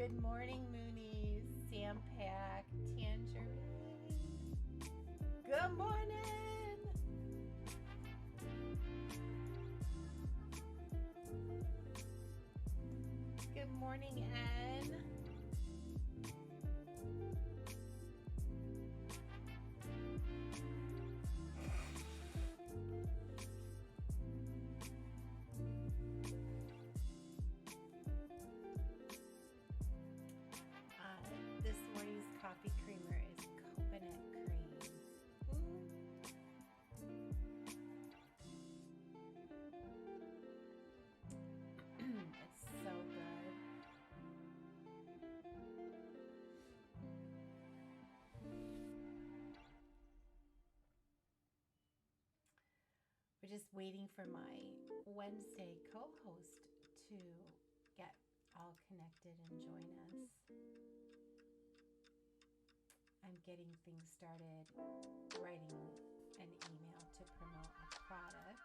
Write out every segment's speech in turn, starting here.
Good morning, Moonies, Sam Pack, Tangerine. Good morning. Good morning, Ann. This morning's coffee creamer is coconut cream. It's so good. We're just waiting for my Wednesday co-host to get all connected and join us. I'm getting things started, writing an email to promote a product.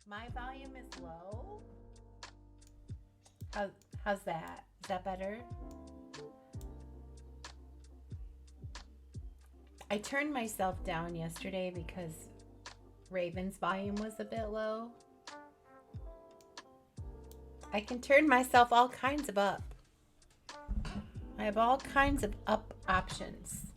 My volume is low. How's that? Is that better? I turned myself down yesterday because Raven's volume was a bit low. I can turn myself all kinds of up. I have all kinds of up options.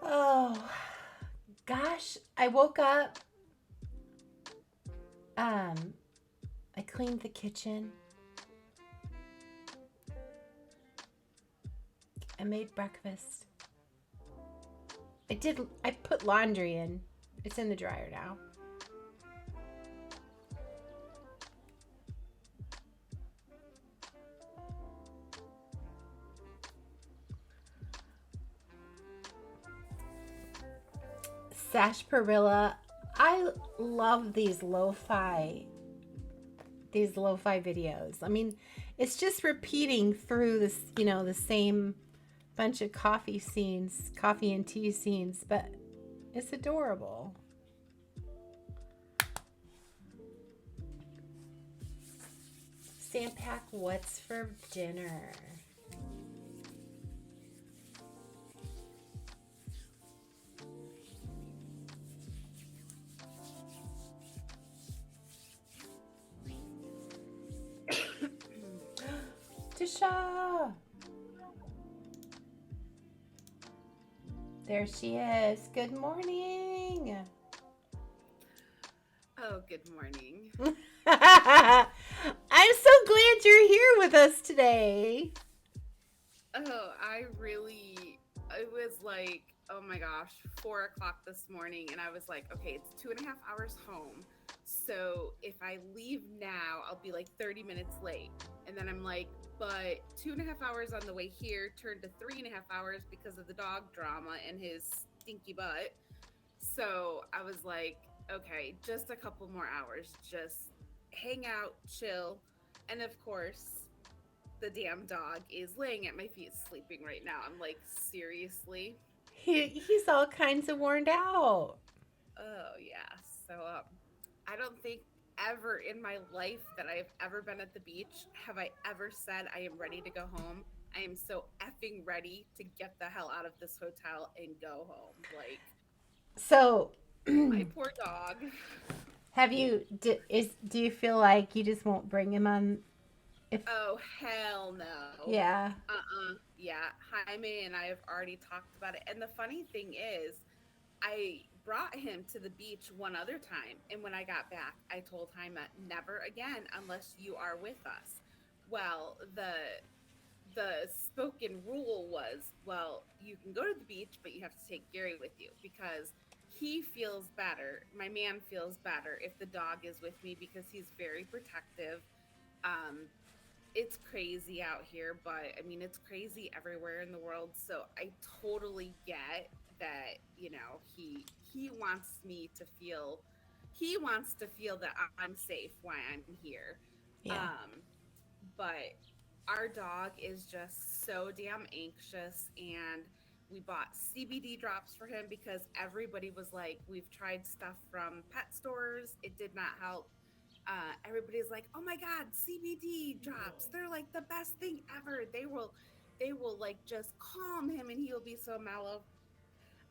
Oh, gosh. I woke up. I cleaned the kitchen. I made breakfast. I put laundry in. It's in the dryer now. Sarsaparilla. I love these lo-fi videos. I mean, it's just repeating through this, the same bunch of coffee and tea scenes, but it's adorable. Sandpack, what's for dinner? Tishia! There she is. Good morning. Oh, good morning. I'm so glad you're here with us today. Oh, it was like, oh my gosh, 4 o'clock this morning. And I was like, okay, it's 2.5 hours home. So if I leave now, I'll be like 30 minutes late. And then I'm like, but 2.5 hours on the way here turned to 3.5 hours because of the dog drama and his stinky butt. So I was like, okay, just a couple more hours, just hang out, chill. And of course, the damn dog is laying at my feet sleeping right now. I'm like, seriously? He's all kinds of worn out. Oh, yeah. So, I don't think ever in my life that I've ever been at the beach have I ever said I am ready to go home. I am so effing ready to get the hell out of this hotel and go home. Like, So, my poor dog. do you feel like you just won't bring him on? If Oh, hell no. Yeah. Yeah, Jaime and I have already talked about it. And the funny thing is, I brought him to the beach one other time. And when I got back, I told Jaime, never again unless you are with us. Well, the spoken rule was, well, you can go to the beach, but you have to take Gary with you because he feels better. My man feels better if the dog is with me because he's very protective. Um, it's crazy out here, but I mean, it's crazy everywhere in the world. So I totally get that, he wants me to feel he wants to feel that I'm safe while I'm here. Yeah. But our dog is just so damn anxious, and we bought CBD drops for him because everybody was like, we've tried stuff from pet stores, it did not help. Everybody's like, oh my god, CBD drops, they're like the best thing ever. They will like just calm him and he'll be so mellow.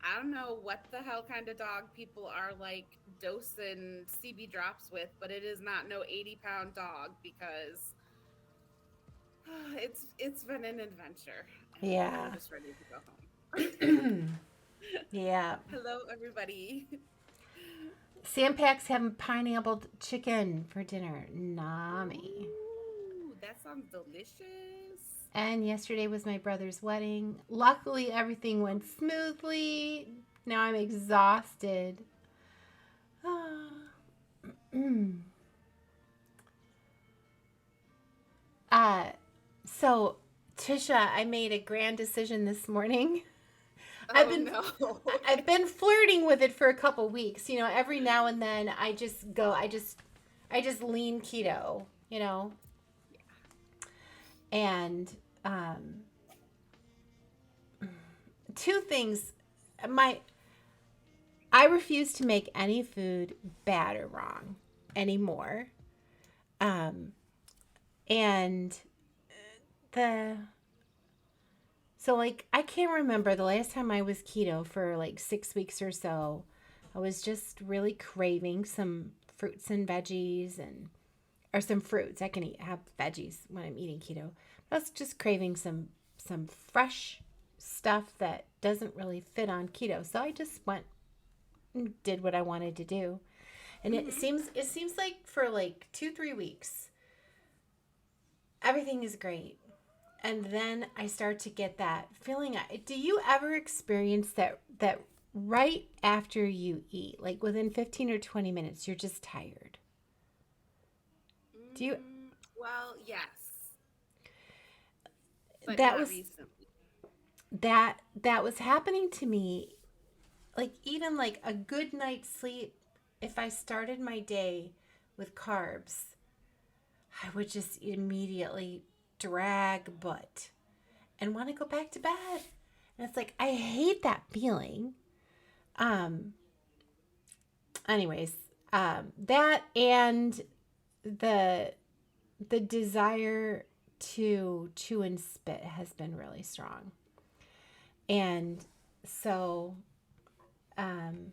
I don't know what the hell kind of dog people are like dosing CB drops with, but it is not no 80-pound dog because it's been an adventure, and I'm Yeah. just ready to go home. Yeah. Hello, everybody. Sam Pack's having pineapple chicken for dinner. Nami. Ooh, that sounds delicious. And yesterday was my brother's wedding. Luckily, everything went smoothly. Now I'm exhausted. uh, so, Tisha, I made a grand decision this morning. I've Oh been no. I've been flirting with it for a couple weeks. Every now and then I just lean keto, and um, two things. My I refuse to make any food bad or wrong anymore. Um, and the so like I can't remember the last time I was keto for like 6 weeks or so. I was just really craving some fruits and veggies and or some fruits. I can have veggies when I'm eating keto. I was just craving some fresh stuff that doesn't really fit on keto. So I just went and did what I wanted to do. And it Hmm. seems like for like 2-3 weeks, everything is great. And then I start to get that feeling. Do you ever experience that right after you eat, like within 15 or 20 minutes, you're just tired? Do you Well, yes, but that not was recently. that was happening to me, like even like a good night's sleep, if I started my day with carbs, I would just immediately drag butt and want to go back to bed. And it's like I hate that feeling. Um anyways, that and the the desire to chew and spit has been really strong. And so um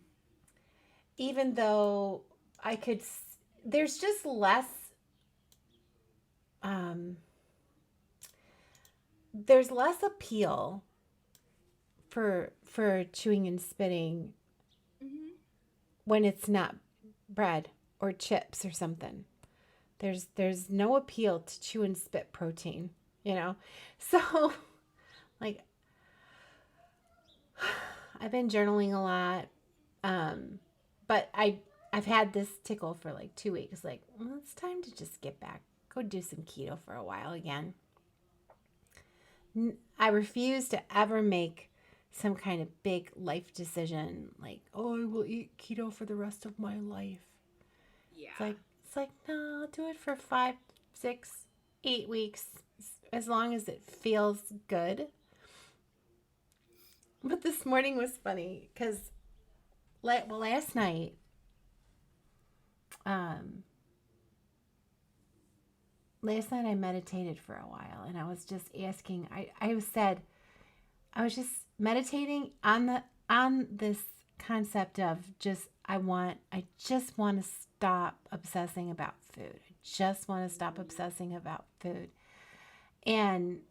even though I could there's just less um there's less appeal for chewing and spitting Hmm. when it's not bread or chips or something. There's no appeal to chew and spit protein, you know. So like I've been journaling a lot, um, but I've had this tickle for like 2 weeks. Like well, it's time to just get back, go do some keto for a while again. I refuse to ever make some kind of big life decision like, oh, I will eat keto for the rest of my life. It's Yeah. like it's like no, I'll do it for 5, 6, 8 weeks as long as it feels good. But this morning was funny because last night, um, I meditated for a while, and I was just asking. I was just meditating on this concept of just I just want to stop obsessing about food. I just want to stop obsessing about food. And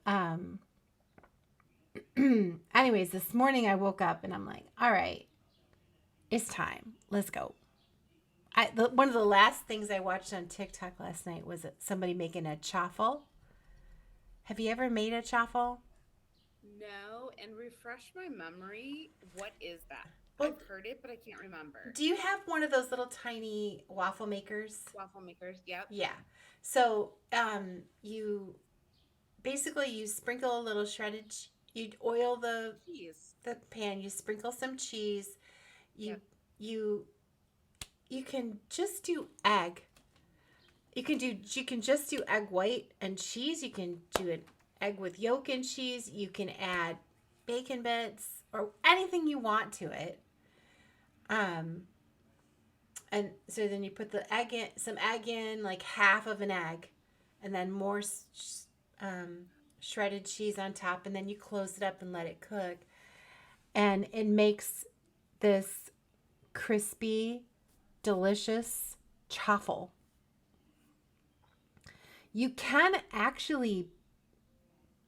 anyways, this morning I woke up and I'm like, all right, it's time. Let's go. One of the last things I watched on TikTok last night was somebody making a chaffle. Have you ever made a chaffle? No, and refresh my memory. What is that? Well, I've heard it, but I can't remember. do you have one of those little tiny waffle makers? Waffle makers. Yep. Yeah. So, basically you sprinkle a little shredded you oil Cheese. the pan, you sprinkle some cheese, you Yep. you you can just do egg. You can just do egg white and cheese. You can do an egg with yolk and cheese. You can add bacon bits or anything you want to it. Um and so then you put the egg in, some egg in, like half of an egg, and then more um, shredded cheese on top, and then you close it up and let it cook, and it makes this crispy, delicious chaffle. You can actually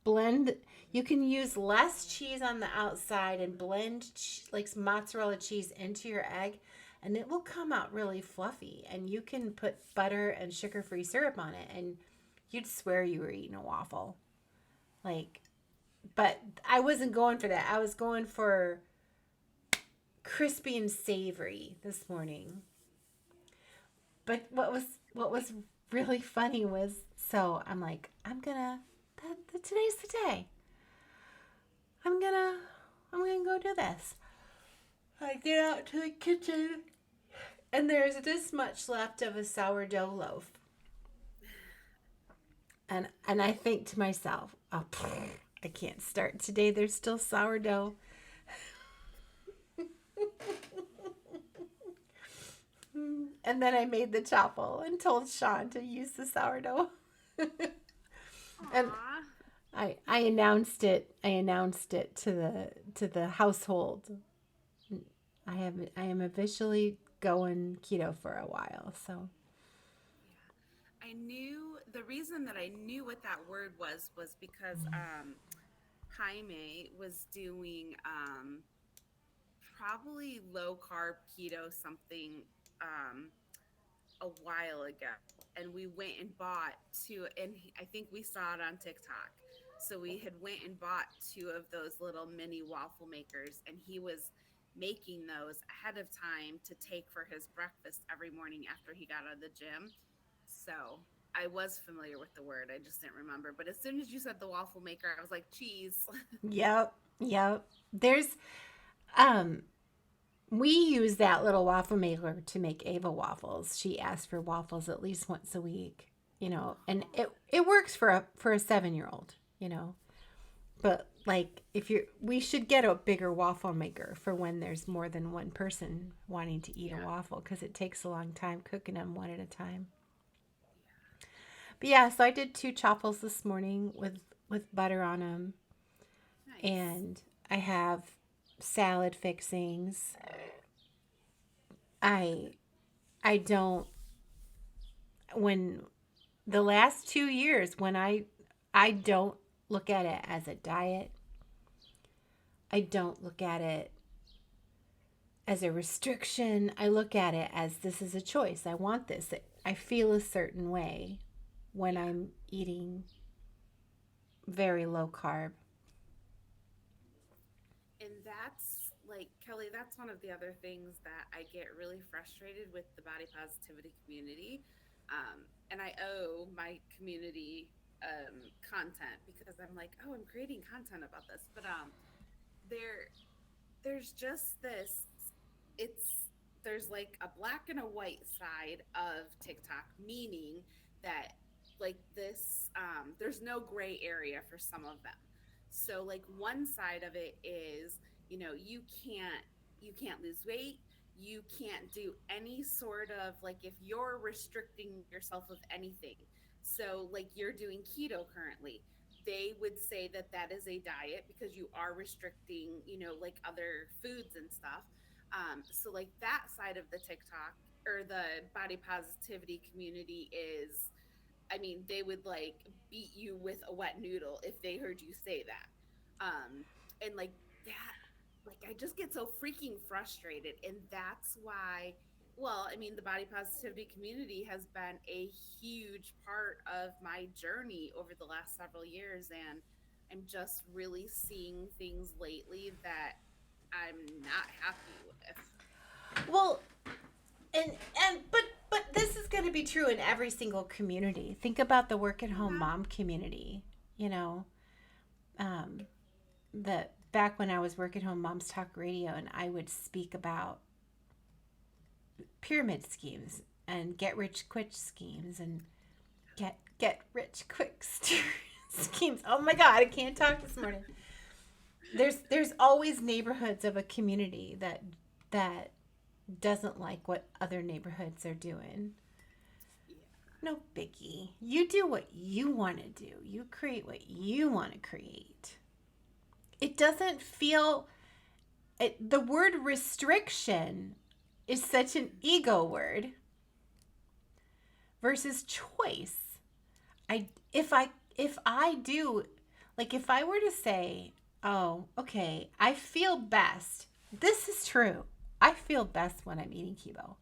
blend. You can use less cheese on the outside and blend like mozzarella cheese into your egg, and it will come out really fluffy. And you can put butter and sugar-free syrup on it, and you'd swear you were eating a waffle. Like, but I wasn't going for that. I was going for crispy and savory this morning. But what was really funny was, so I'm like, today's the day. I'm gonna I'm gonna go do this. I get out to the kitchen and there's this much left of a sourdough loaf. And I think to myself, oh, I can't start today. There's still sourdough. And then I made the chaffle and told Sean to use the sourdough. And Aw. I announced it. I announced it to the household. I am officially going keto for a while. So Yeah. I knew the reason that I knew what that word was because Jaime was doing probably low carb keto something um a while ago, and we went and bought two, and I think we saw it on TikTok. So we had went and bought two of those little mini waffle makers, and he was making those ahead of time to take for his breakfast every morning after he got out of the gym. So I was familiar with the word, I just didn't remember. But as soon as you said the waffle maker, I was like, cheese. yep, yep. There's um we use that little waffle maker to make Ava waffles. She asks for waffles at least once a week, and Oh, it works for a 7-year-old, But like if you're we should get a bigger waffle maker for when there's more than one person wanting to eat a yeah, waffle because it takes a long time cooking them one at a time. yeah. But yeah, so I did two chaffles this morning with butter on them, Nice. and I have salad fixings. I I don't when the last 2 years when I don't look at it as a diet. I don't look at it as a restriction. I look at it as this is a choice. I want this. I feel a certain way when Yeah. I'm eating very low carb. And that's like, Kelly, that's one of the other things that I get really frustrated with the body positivity community. And I owe my community content because I'm like, oh, I'm creating content about this. But there there's just this, it's there's like a black and a white side of TikTok, meaning that like this there's no gray area for some of them. So like one side of it is, you can't lose weight, you can't do any sort of, like, if you're restricting yourself of anything. So like you're doing keto currently, they would say that that is a diet because you are restricting, like other foods and stuff. So like that side of the TikTok or the body positivity community is, I mean, they would like beat you with a wet noodle if they heard you say that. And like that, like I just get so freaking frustrated. And that's why, well, I mean, the body positivity community has been a huge part of my journey over the last several years. And I'm just really seeing things lately that I'm not happy with. Well, and but this is going to be true in every single community. Think about the work at home Yeah. mom community. you know, um, the back when I was working home, Moms Talk Radio, and I would speak about pyramid schemes and get rich quick schemes and get rich quick schemes. Oh my God, I can't talk this morning. There's always neighborhoods of a community that doesn't like what other neighborhoods are doing. Yeah. No biggie. You do what you want to do. You create what you want to create. It doesn't feel the word restriction is such an ego word versus choice. I if I do like if I were to say, "Oh, okay, I feel best." This is true. I feel best when I'm eating keto.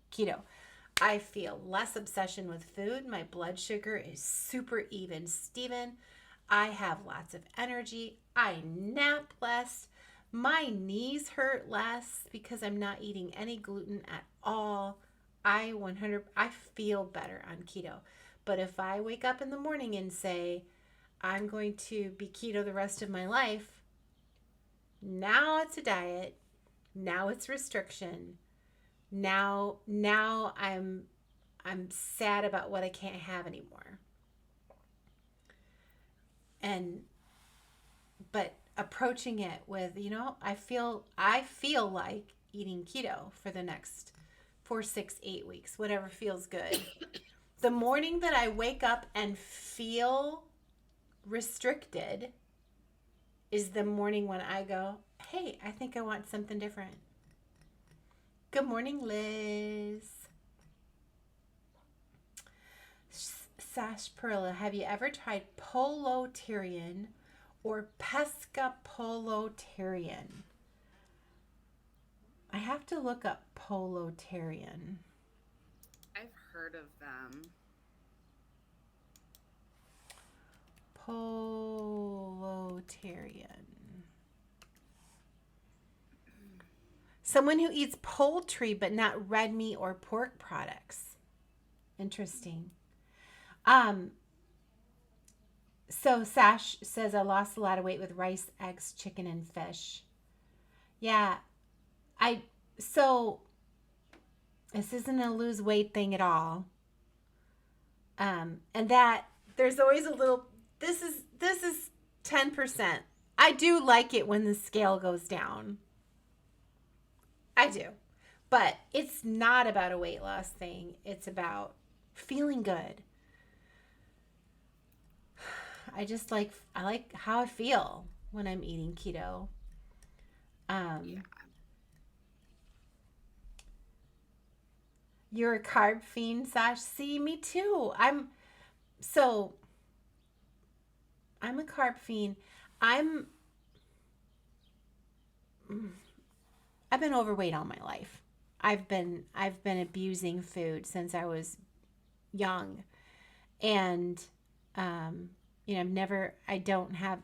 I feel less obsession with food. My blood sugar is super even Steven. I have lots of energy. I nap less. My knees hurt less because I'm not eating any gluten at all. I feel better on keto. But if I wake up in the morning and say I'm going to be keto the rest of my life, now it's a diet. Now it's restriction. Now I'm sad about what I can't have anymore. And but approaching it with, I feel like eating keto for the next 4, 6, 8 weeks, whatever feels good. The morning that I wake up and feel restricted is the morning when I go, hey, I think I want something different. Good morning, Liz. Sash Perla, have you ever tried Polotarian or Pescapolotarian? I have to look up Polotarian. I've heard of them. Polotarian. Someone who eats poultry but not red meat or pork products. Interesting. Um, so Sash says I lost a lot of weight with rice, eggs, chicken, and fish. Yeah, I so this isn't a lose weight thing at all. And that there's always a little. This is 10%. I do like it when the scale goes down. I do, but it's not about a weight loss thing. It's about feeling good. I like how I feel when I'm eating keto. Yeah. Um, you're a carb fiend, Sash. See, me too. So I'm a carb fiend. I'm I've been overweight all my life. I've been abusing food since I was young, and I don't have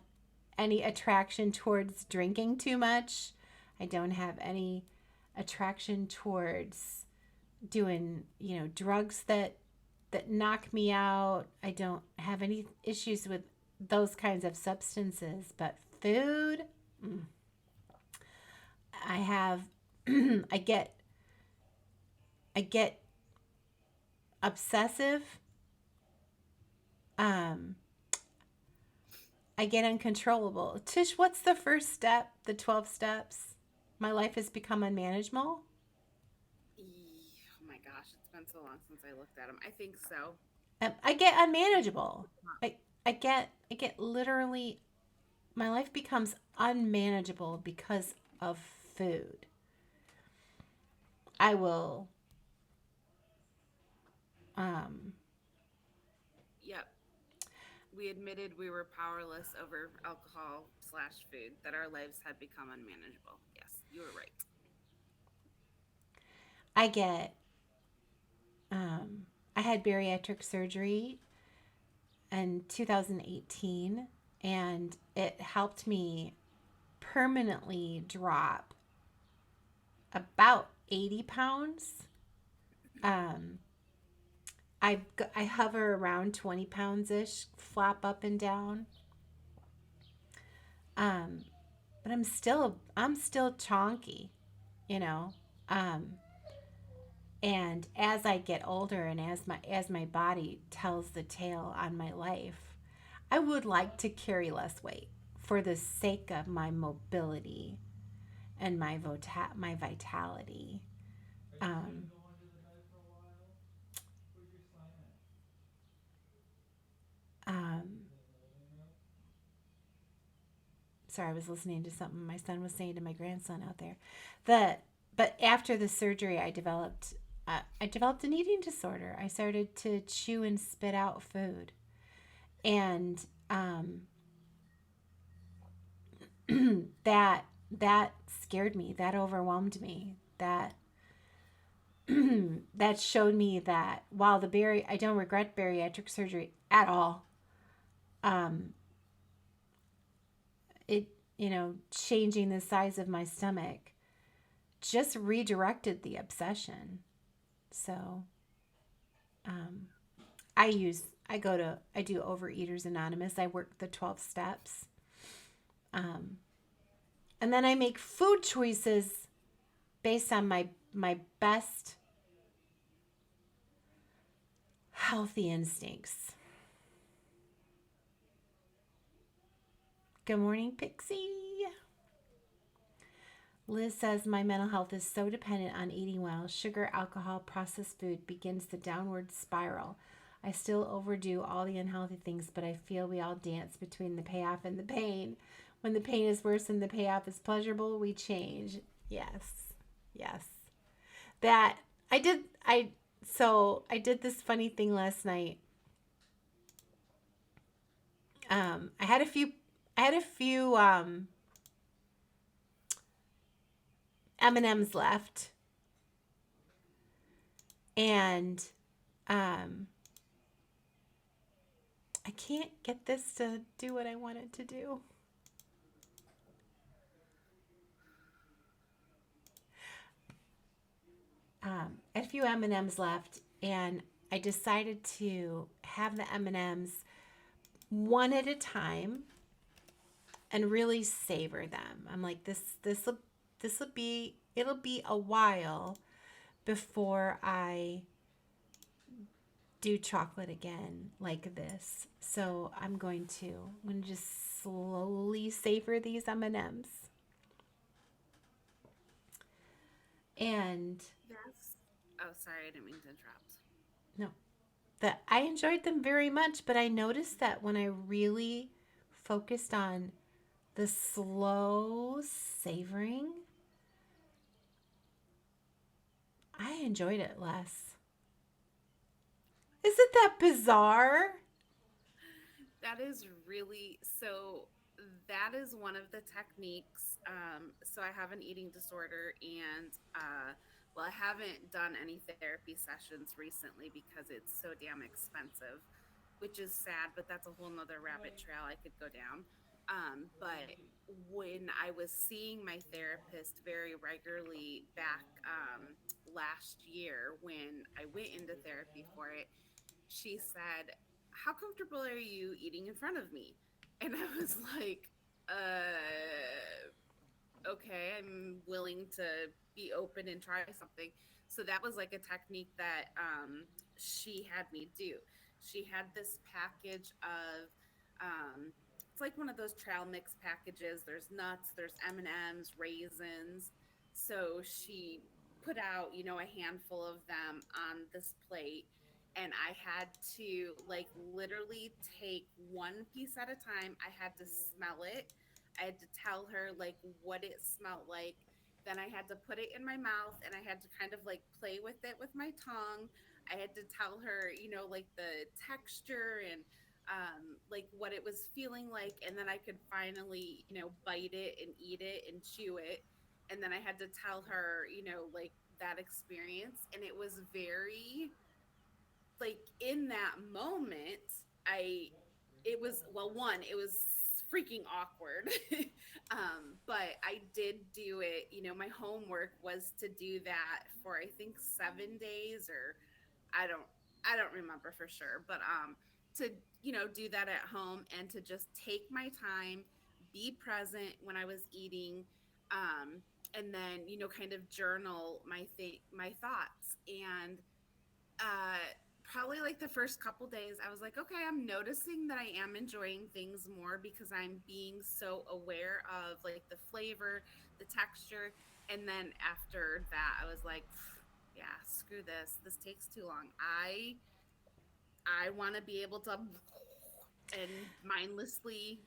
any attraction towards drinking too much. I don't have any attraction towards doing, drugs that knock me out. I don't have any issues with those kinds of substances, but food, I have I get I get obsessive. Um I get uncontrollable. Tish, what's the first step? The 12 steps? My life has become unmanageable. Oh my gosh, it's been so long since I looked at them. I think so. I get unmanageable. I get literally my life becomes unmanageable because of food. I will um Yep. We admitted we were powerless over alcohol slash food, that our lives had become unmanageable. Yes, you were right. I get I had bariatric surgery in 2018, and it helped me permanently drop about 80 pounds. Um, I hover around 20 pounds ish, flop up and down. Um, but I'm still chonky, you know. Um, and as I get older and as my body tells the tale on my life, I would like to carry less weight for the sake of my mobility and my vitality. Um, um, Sorry, I was listening to something my son was saying to my grandson out there. The but after the surgery, I developed an eating disorder. I started to chew and spit out food, and that that scared me. That overwhelmed me. That showed me that while I don't regret bariatric surgery at all. Um, it changing the size of my stomach just redirected the obsession. So um, I do Overeaters Anonymous. I work the 12 steps, um, and then I make food choices based on my best healthy instincts. Good morning, Pixie. Liz says my mental health is so dependent on eating well. Sugar, alcohol, processed food begins the downward spiral. I still overdo all the unhealthy things, but I feel we all dance between the payoff and the pain. When the pain is worse and the payoff is pleasurable, we change. Yes. Yes. That I did I did this funny thing last night. I had a few M&Ms left, and um I can't get this to do what I want it to do. I had a few M&Ms left, and I decided to have the M&Ms one at a time and really savor them. I'm like, this will be it'll be a while before I do chocolate again like this. So I'm going to just slowly savor these M&Ms. And Yes. Oh, sorry, I didn't mean to interrupt. no, that I enjoyed them very much, but I noticed that when I really focused on the slow savoring, I enjoyed it less. Isn't that bizarre? That is really so. That is one of the techniques. So I have an eating disorder, and well, I haven't done any therapy sessions recently because it's so damn expensive, which is sad. But that's a whole nother rabbit trail I could go down. But when I was seeing my therapist very regularly back last year, when I went into therapy for it, she said, "How comfortable are you eating in front of me?" And I was like, okay, I'm willing to be open and try something. So that was like a technique that she had me do. She had this package of, it's like one of those trail mix packages. There's nuts, there's M&Ms, raisins. So she put out, a handful of them on this plate, and I had to like literally take one piece at a time. I had to smell it. I had to tell her like what it smelled like. Then I had to put it in my mouth, and I had to kind of like play with it with my tongue. I had to tell her, like the texture and like what it was feeling like. And then I could finally, bite it and eat it and chew it. And then I had to tell her, like that experience. And it was very, like, in that moment, I it was, well, one, it was freaking awkward. But I did do it. My homework was to do that for, I think, 7 days, or I don't I don't remember for sure, but to do that at home and to just take my time, be present when I was eating, um, and then kind of journal my thoughts. And uh, probably like the first couple days, I was like, okay, I'm noticing that I am enjoying things more because I'm being so aware of like the flavor, the texture. And then after that, I was like, yeah, screw this. This takes too long. I want to be able to and mindlessly,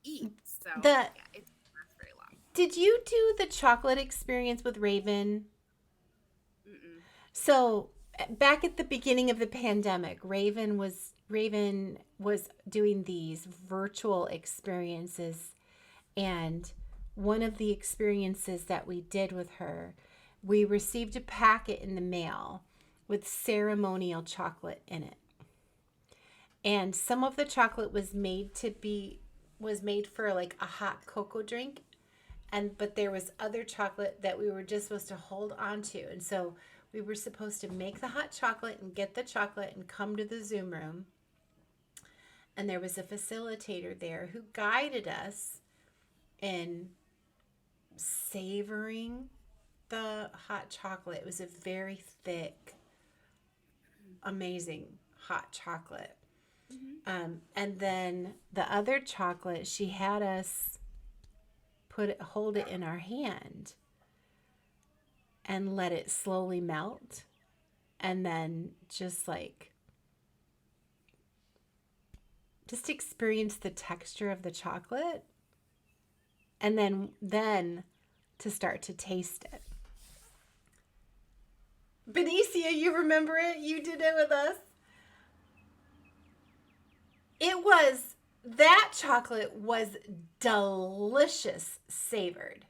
eat. So The yeah, it didn't last very long. Did you do the chocolate experience with Raven? Mm-mm. So back at the beginning of the pandemic, Raven was doing these virtual experiences, and one of the experiences that we did with her, we received a packet in the mail with ceremonial chocolate in it. And some of the chocolate was made for like a hot cocoa drink, and but there was other chocolate that we were just supposed to hold on to. And so we were supposed to make the hot chocolate and get the chocolate and come to the Zoom room, and there was a facilitator there who guided us in savoring the hot chocolate. It was a very thick, amazing hot chocolate. Mm-hmm. And then the other chocolate, she had us hold it in our hand and let it slowly melt, and then just experience the texture of the chocolate, and then to start to taste it. Benicia, you remember it? You did it with us. It was That chocolate was delicious savored.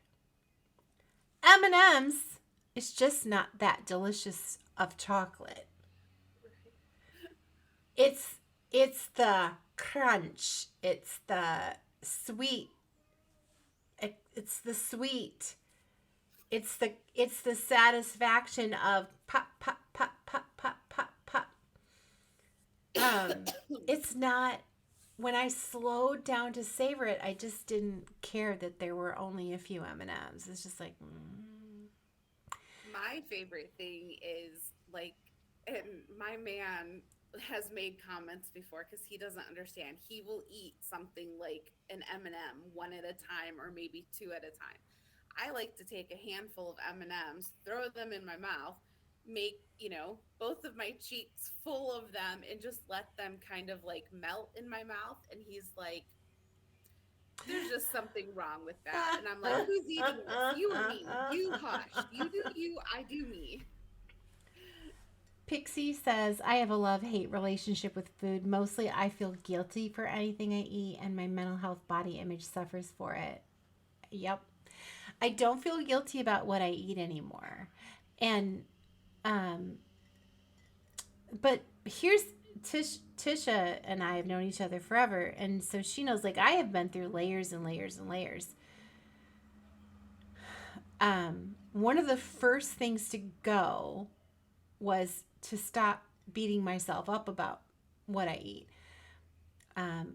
M&M's is just not that delicious of chocolate. It's it's the crunch. Sweet. It's the sweet. It's the satisfaction of pop pop pop pop pop pop pop. It's not. When I slowed down to savor it, I just didn't care that there were only a few M&Ms. It's just like, My favorite thing is like, and my man has made comments before because he doesn't understand. He will eat something like an M&M one at a time or maybe two at a time. I like to take a handful of M&Ms, throw them in my mouth, make, both of my cheeks full of them and just let them kind of like melt in my mouth. And he's like, there's just something wrong with that. And I'm like, who's eating this? You or me? You hush. You do you, I do me. Pixie says, I have a love hate relationship with food. Mostly, I feel guilty for anything I eat, and my mental health body image suffers for it. Yep. I don't feel guilty about what I eat anymore. And, um, but here's Tisha and I have known each other forever. And so she knows, like, I have been through layers and layers and layers. One of the first things to go was to stop beating myself up about what I eat. Um,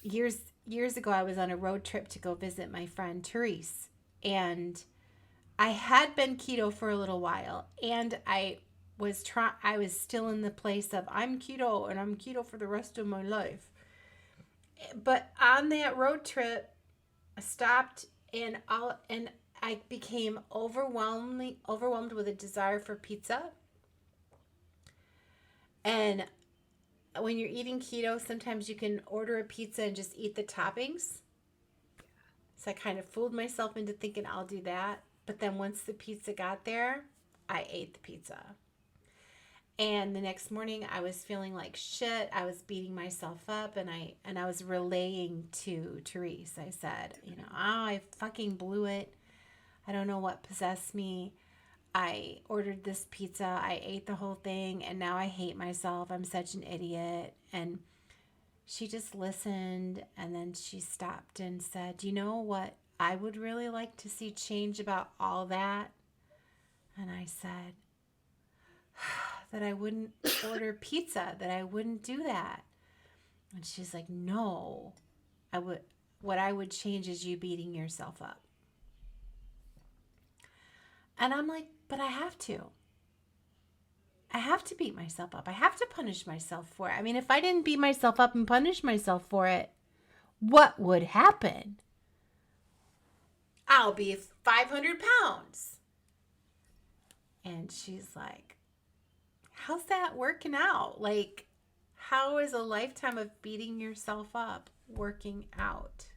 years ago, I was on a road trip to go visit my friend Therese, and I had been keto for a little while, and I was still in the place of I'm keto and I'm keto for the rest of my life. But on that road trip, I stopped, and I became overwhelmed with a desire for pizza. And when you're eating keto, sometimes you can order a pizza and just eat the toppings. So I kind of fooled myself into thinking I'll do that. But then once the pizza got there, I ate the pizza. And the next morning I was feeling like shit. I was beating myself up, and I was relaying to Therese. I said, I fucking blew it. I don't know what possessed me. I ordered this pizza. I ate the whole thing, and now I hate myself. I'm such an idiot. And she just listened, and then she stopped and said, you know what I would really like to see change about all that? And I said, that I wouldn't order pizza, that I wouldn't do that. And she's like, no, I would. what I would change is you beating yourself up. And I'm like, but I have to. I have to beat myself up. I have to punish myself for it. I mean, if I didn't beat myself up and punish myself for it, what would happen? I'll be 500 pounds. And she's like, how's that working out? Like, how is a lifetime of beating yourself up working out?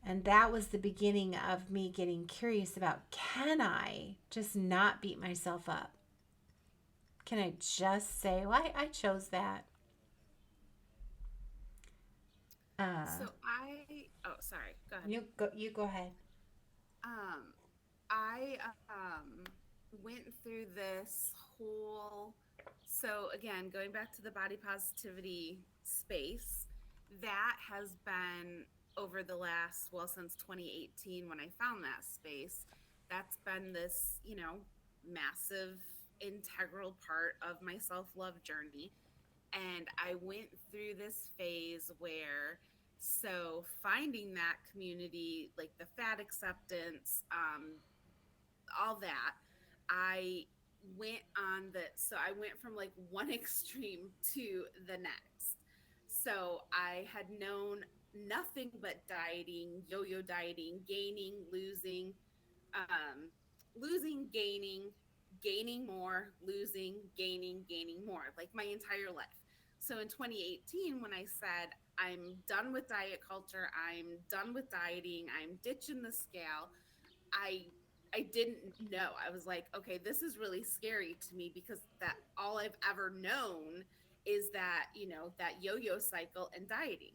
And that was the beginning of me getting curious about, can I just not beat myself up? Can I just say, well, I chose that? Uh, So oh, sorry, go ahead. you go ahead. Um, I went through this whole, so again, going back to the body positivity space, that has been over the last, well, since 2018 when I found that space, that's been this, massive integral part of my self-love journey. And I went through this phase where, so finding that community, like the fat acceptance, all that, I I went from like one extreme to the next. So I had known nothing but dieting, yo-yo dieting, gaining, losing, um, losing, gaining, gaining more, losing, gaining more, like my entire life. So in 2018, when I said, I'm done with diet culture, I'm done with dieting, I'm ditching the scale, I I didn't know. I was like, okay, this is really scary to me because that all I've ever known is that, that yo-yo cycle and dieting.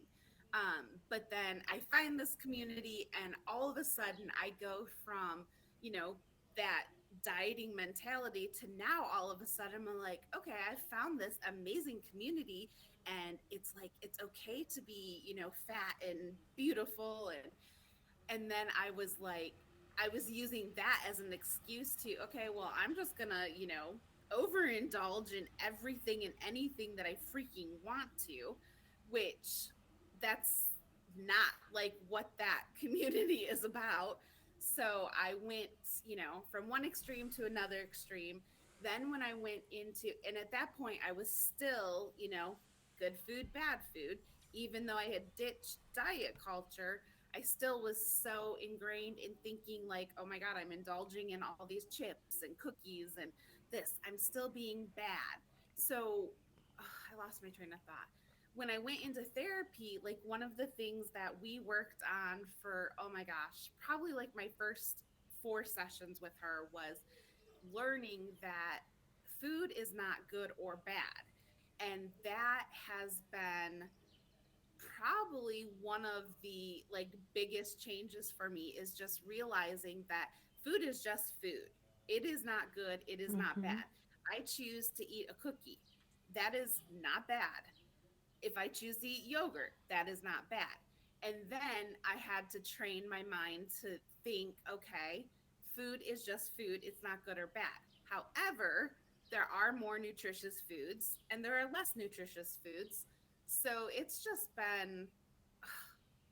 But then I find this community and all of a sudden I go from, you know, that dieting mentality to now all of a sudden I'm like, okay, I found this amazing community and it's like it's okay to be, fat and beautiful, and then I was like, I was using that as an excuse to, okay, well, I'm just gonna, overindulge in everything and anything that I freaking want to, which that's not like what that community is about. So I went, from one extreme to another extreme. Then when I went into, and at that point I was still, good food, bad food, even though I had ditched diet culture, I still was so ingrained in thinking like, oh my God, I'm indulging in all these chips and cookies and this. I'm still being bad. So I lost my train of thought. When I went into therapy, like one of the things that we worked on for, oh my gosh, probably like my first 4 sessions with her was learning that food is not good or bad. And that has been probably one of the like biggest changes for me is just realizing that food is just food. It is not good, it is not Mm-hmm. bad. I choose to eat a cookie. That is not bad. If I choose to eat yogurt, that is not bad. And then I had to train my mind to think, okay, food is just food, it's not good or bad. However, there are more nutritious foods and there are less nutritious foods. So it's just been,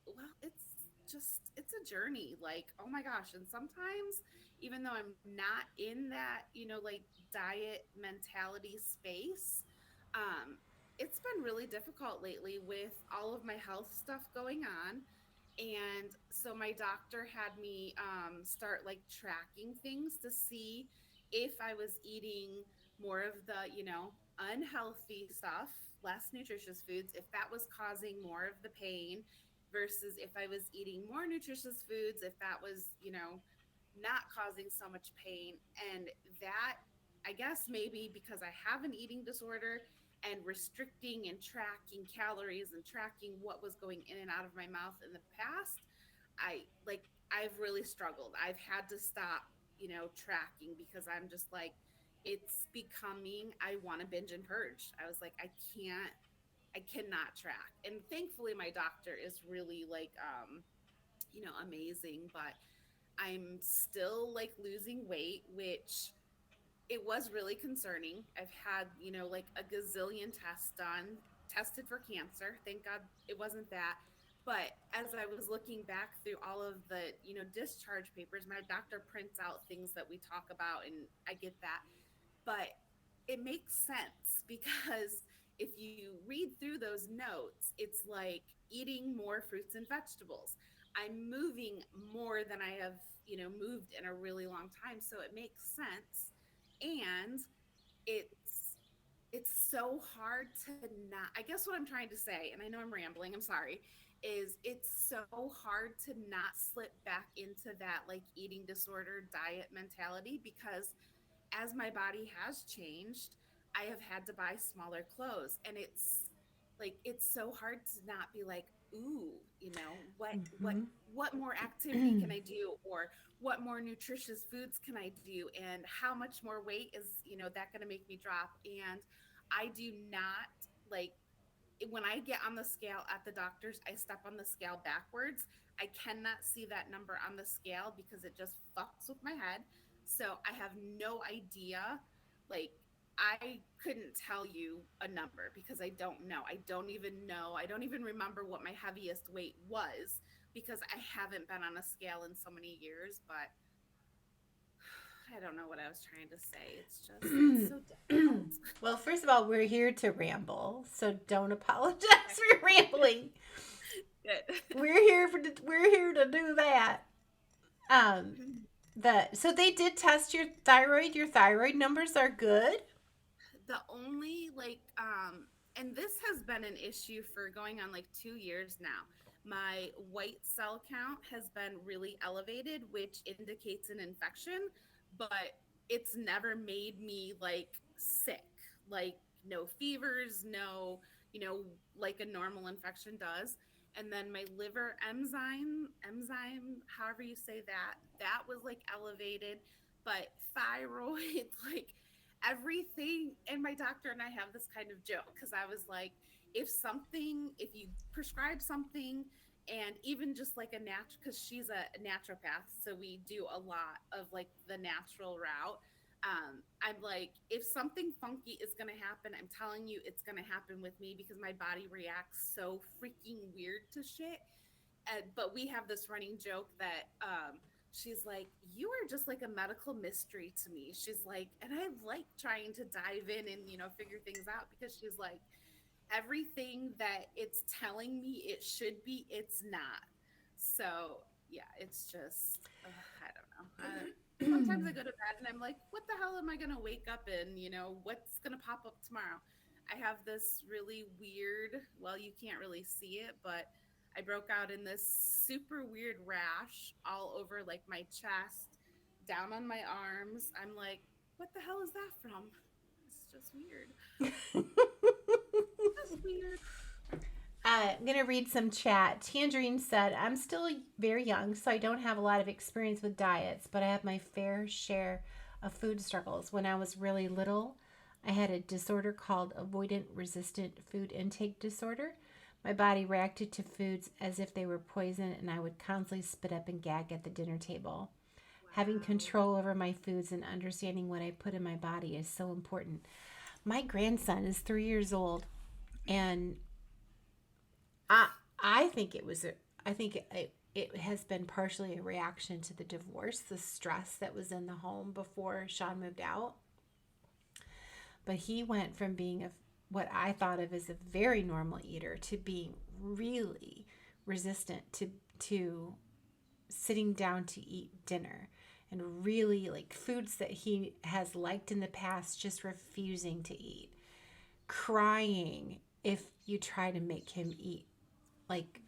well, it's a journey. Like, oh my gosh. And sometimes, even though I'm not in that, like diet mentality space, um, it's been really difficult lately with all of my health stuff going on. And so my doctor had me start like tracking things to see if I was eating more of the, unhealthy stuff, less nutritious foods, if that was causing more of the pain versus if I was eating more nutritious foods, if that was, not causing so much pain. And that, I guess, maybe because I have an eating disorder and restricting and tracking calories and tracking what was going in and out of my mouth in the past, I've really struggled. I've had to stop, tracking because I'm just like, it's becoming, I want to binge and purge. I was like, I cannot track. And thankfully my doctor is really like, amazing, but I'm still like losing weight, which it was really concerning. I've had, like a gazillion tests done, tested for cancer. Thank God it wasn't that. But as I was looking back through all of the, discharge papers, my doctor prints out things that we talk about, and I get that. But it makes sense because if you read through those notes, it's like eating more fruits and vegetables. I'm moving more than I have, moved in a really long time. So it makes sense. And it's it's so hard to not, I guess what I'm trying to say, and I know I'm rambling, I'm sorry, is it's so hard to not slip back into that like eating disorder diet mentality because as my body has changed, I have had to buy smaller clothes, and it's so hard to not be like, ooh, Mm-hmm. what more activity can I do, or what more nutritious foods can I do, and how much more weight is that going to make me drop? And I do not like when I get on the scale at the doctor's, I step on the scale backwards. I cannot see that number on the scale because it just fucks with my head. So I have no idea. Like, I couldn't tell you a number because I don't know. I don't even know. I don't even remember what my heaviest weight was because I haven't been on a scale in so many years. But I don't know what I was trying to say. It's so difficult. Well, first of all, we're here to ramble, so don't apologize Okay, for rambling. good. We're here to do that. Um, so they did test your thyroid. Your thyroid numbers are good. The only and this has been an issue for going on like 2 years now. My white cell count has been really elevated, which indicates an infection, but it's never made me like sick, like no fevers, no, you know like a normal infection does. And then my liver enzyme, however you say that, that was like elevated. But thyroid like everything. And my doctor and I have this kind of joke because I was like, if you prescribe something, and even just like a because she's a naturopath, so we do a lot of like the natural route. I'm like, if something funky is going to happen, I'm telling you it's going to happen with me because my body reacts so freaking weird to shit. But we have this running joke that she's like, you are just like a medical mystery to me. She's like, and I like trying to dive in and figure things out because she's like, everything that it's telling me it should be, it's not. So yeah, it's just I don't know. Sometimes I go to bed and I'm like, what the hell am I gonna wake up in? What's gonna pop up tomorrow? I have this really weird, well, you can't really see it, but I broke out in this super weird rash all over like my chest, down on my arms. I'm like, what the hell is that from? It's just weird. Just weird. I'm going to read some chat. Tangerine said, I'm still very young, so I don't have a lot of experience with diets, but I have my fair share of food struggles. When I was really little, I had a disorder called avoidant resistant food intake disorder. My body reacted to foods as if they were poison, and I would constantly spit up and gag at the dinner table. Having Wow. control over my foods and understanding what I put in my body is so important. My grandson is 3 years old, and I I think it was a I think it has been partially a reaction to the divorce, the stress that was in the home before Sean moved out. But he went from being what I thought of as a very normal eater to being really resistant to sitting down to eat dinner, and really like foods that he has liked in the past just refusing to eat, crying if you try to make him eat, like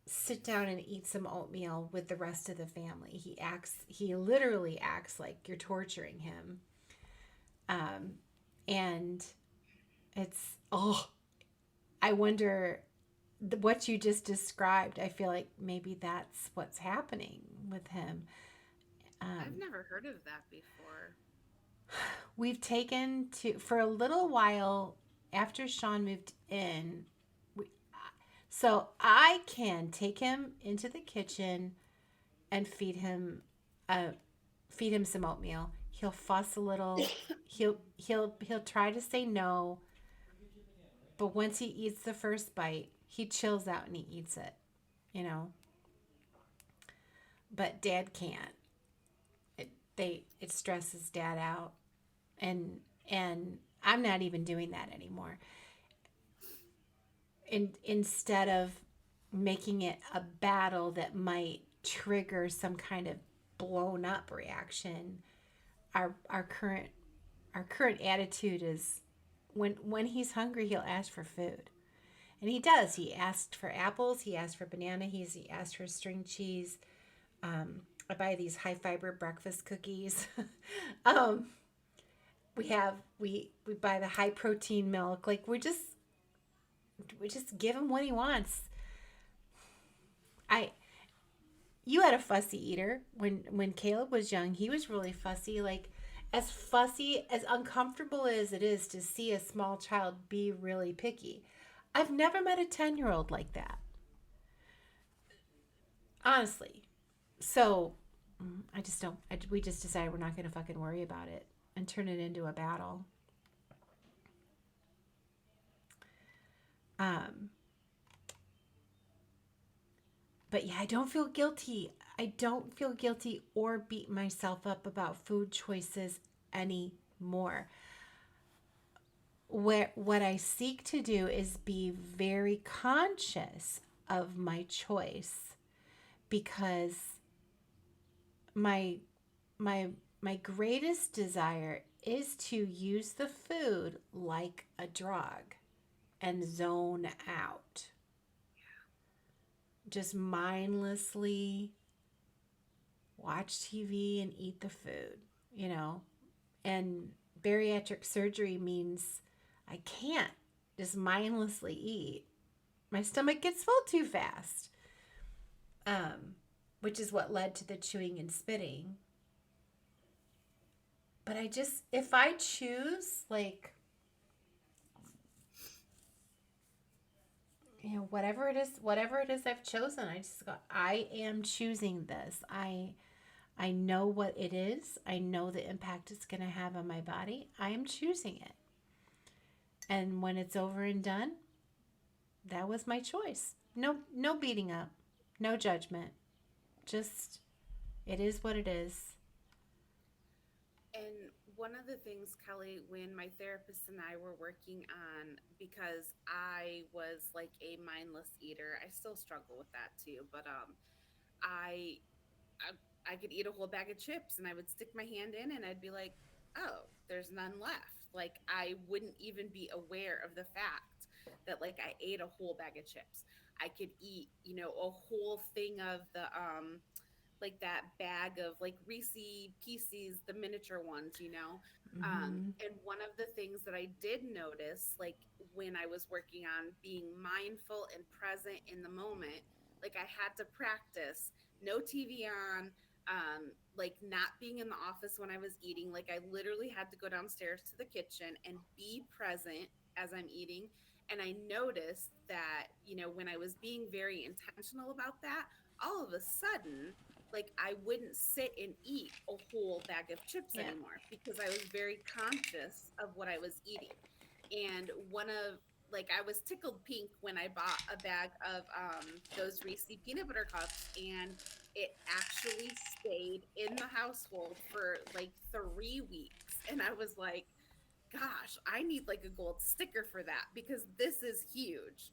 sit down and eat some oatmeal with the rest of the family. He literally acts like you're torturing him. And it's, oh, I wonder what you just described. I feel like maybe that's what's happening with him. I've never heard of that before. We've taken to, for a little while after Sean moved in, we, so I can take him into the kitchen and uh, feed him some oatmeal. He'll fuss a little. He'll try to say no, but once he eats the first bite, He chills out and he eats it, you know. But dad can't. It stresses dad out, and I'm not even doing that anymore. Instead of making it a battle that might trigger some kind of blown up reaction, our our current attitude is when he's hungry, he'll ask for food. And he does. He asked for apples. He asked for banana. He asked for string cheese. I buy these high fiber breakfast cookies. um, we buy the high protein milk. Like we just give him what he wants. I You had a fussy eater when Caleb was young. He was really fussy, as uncomfortable as it is to see a small child be really picky. I've never met a 10-year-old like that, honestly. So I just don't. We just decided we're not going to fucking worry about it and turn it into a battle. Um, but yeah, I don't feel guilty. I don't feel guilty or beat myself up about food choices anymore. What I seek to do is be very conscious of my choice, because my my my greatest desire is to use the food like a drug and zone out. Just mindlessly watch TV and eat the food, you know. And bariatric surgery means I can't just mindlessly eat. My stomach gets full too fast, um, which is what led to the chewing and spitting. But if I choose, like, whatever it is I've chosen, I just go, I am choosing this. I know what it is. I know the impact it's going to have on my body. I am choosing it. And when it's over and done, that was my choice. No beating up. No judgment. Just it is what it is. And one of the things, Kelly, when my therapist and I were working on, because I was like a mindless eater, I still struggle with that too, but I I could eat a whole bag of chips and I would stick my hand in and I'd be like, oh, there's none left. Like I wouldn't even be aware of the fact that like I ate a whole bag of chips. I could eat, a whole thing of the like that bag of like Reese Pieces, the miniature ones. Mm-hmm. And one of the things that I did notice, like when I was working on being mindful and present in the moment, like I had to practice no TV on, like not being in the office when I was eating. Like I literally had to go downstairs to the kitchen and be present as I'm eating. And I noticed that, when I was being very intentional about that, all of a sudden, like I wouldn't sit and eat a whole bag of chips Yeah. anymore because I was very conscious of what I was eating. And like I was tickled pink when I bought a bag of those Reese peanut butter cups, and it actually stayed in the household for like 3 weeks. And I was like, gosh, I need like a gold sticker for that because this is huge.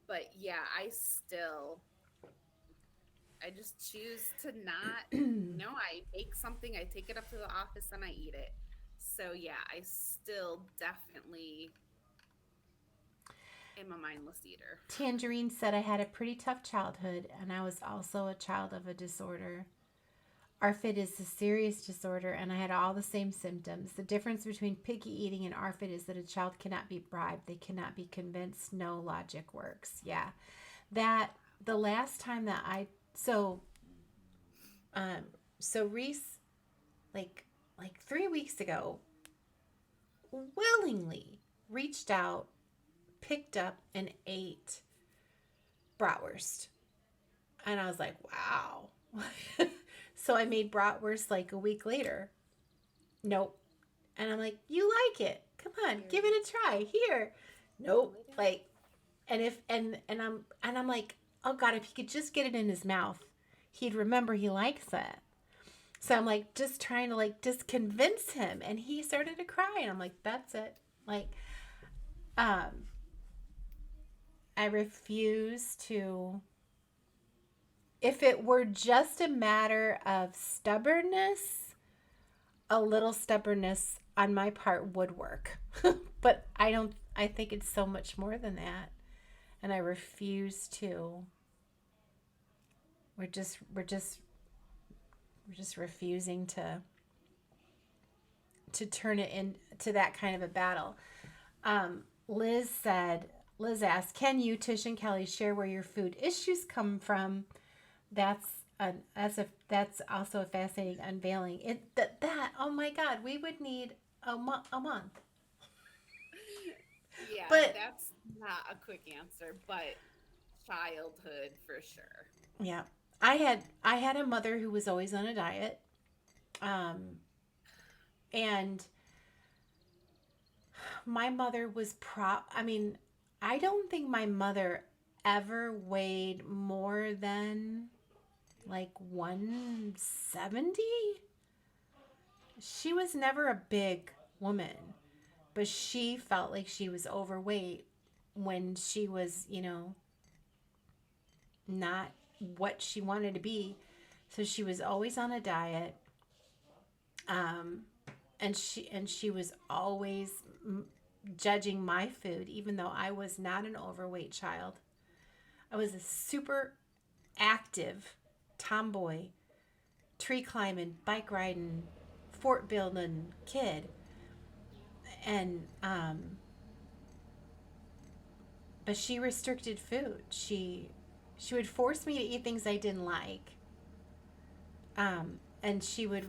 But yeah, I just choose to not, I bake something, I take it up to the office and I eat it. So yeah, I still definitely am a mindless eater. Tangerine said I had a pretty tough childhood and I was also a child of a disorder. ARFID is a serious disorder and I had all the same symptoms. The difference between picky eating and ARFID is that a child cannot be bribed. They cannot be convinced. No logic works. Yeah. That the last time that um so Reese, like 3 weeks ago, willingly reached out, picked up and ate bratwurst. And I was like, wow. So I made bratwurst like a week later. Nope. And I'm like, you like it? Come on, Here, give it a try. Here. can you Nope. lay down? Like, And I'm like, oh God, if he could just get it in his mouth, he'd remember he likes it. So I'm like just trying to like just convince him, and he started to cry, and I'm like, that's it. Like, um, I refuse to. If it were just a matter of stubbornness, a little stubbornness on my part would work. But I don't. I think it's so much more than that, and I refuse to. We're just we're just we're just refusing to turn it into that kind of a battle. Um, Liz said, Liz asked, "Can you, Tish and Kelly, share where your food issues come from?" That's also a fascinating unveiling. That oh my God, we would need a month. Yeah, But that's not a quick answer, but childhood for sure. yeah, I had a mother who was always on a diet, um, and my mother was I mean, I don't think my mother ever weighed more than like 170. She was never a big woman, but she felt like she was overweight when she was, not what she wanted to be. So she was always on a diet. Um, and she was always judging my food, even though I was not an overweight child. I was a super active tomboy, tree climbing, bike riding, fort building kid. And but she restricted food. She would force me to eat things I didn't like. And she would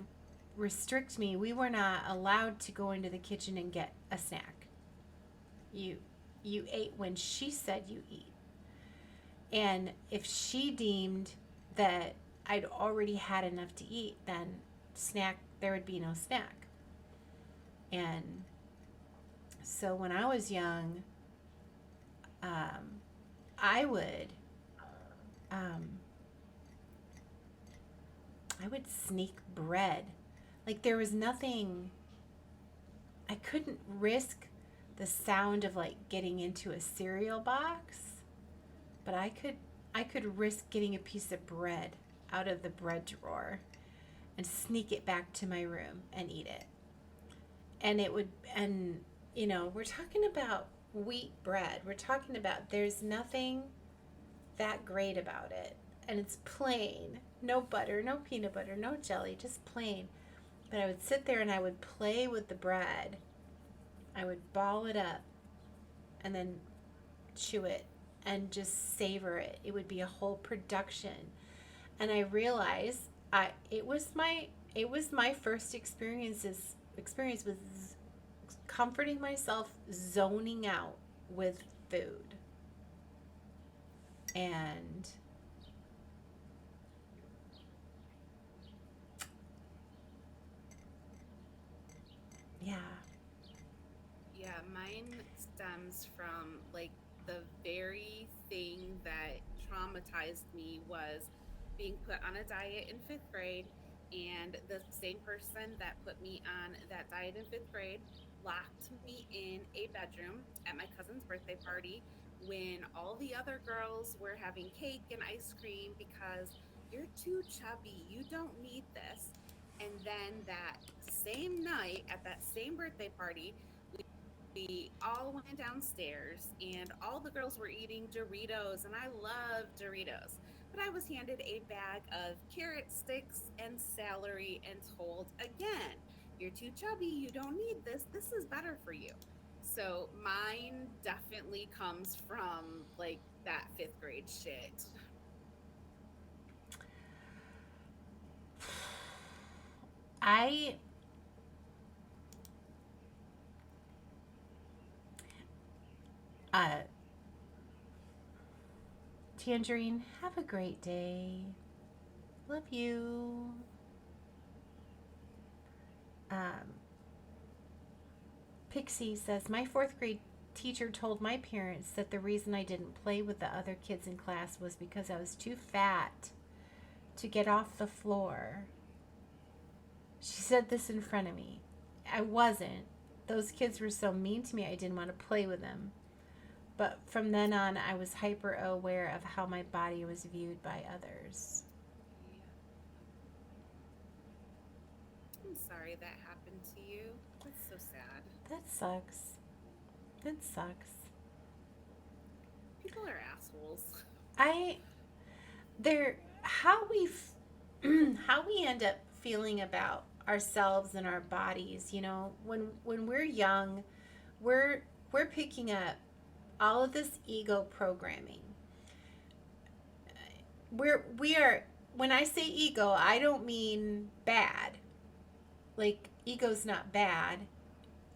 restrict me. We were not allowed to go into the kitchen and get a snack. You you ate when she said you eat. And if she deemed that I'd already had enough to eat, then there would be no snack. And so when I was young, um, I would um, I would sneak bread. Like there was nothing. I couldn't risk the sound of like getting into a cereal box, but I could risk getting a piece of bread out of the bread drawer and sneak it back to my room and eat it. And it would and we're talking about wheat bread. We're talking about there's nothing that great about it. And it's plain. No butter, no peanut butter, no jelly, just plain. But I would sit there and I would play with the bread. I would ball it up and then chew it and just savor it. It would be a whole production. And I realized it was my first experience with comforting myself, zoning out with food. And yeah. Yeah, mine stems from like the very thing that traumatized me was being put on a diet in fifth grade. And the same person that put me on that diet in fifth grade locked me in a bedroom at my cousin's birthday party when all the other girls were having cake and ice cream because you're too chubby. You don't need this. And then that same night at that same birthday party, we all went downstairs and all the girls were eating Doritos, and I love Doritos. But I was handed a bag of carrot sticks and celery and told again, you're too chubby, you don't need this. This is better for you. So mine definitely comes from like that fifth grade shit. I uh Tangerine, have a great day. Love you. Um Pixie says, my fourth grade teacher told my parents that the reason I didn't play with the other kids in class was because I was too fat to get off the floor. She said this in front of me. I wasn't. Those kids were so mean to me, I didn't want to play with them. But from then on, I was hyper aware of how my body was viewed by others. Yeah. I'm sorry that happened to you. That's so sad. That sucks. That sucks. People are assholes. I there how we how we end up feeling about ourselves and our bodies, when we're young, we're we're picking up all of this ego programming. We are when I say ego, I don't mean bad. Like ego's not bad.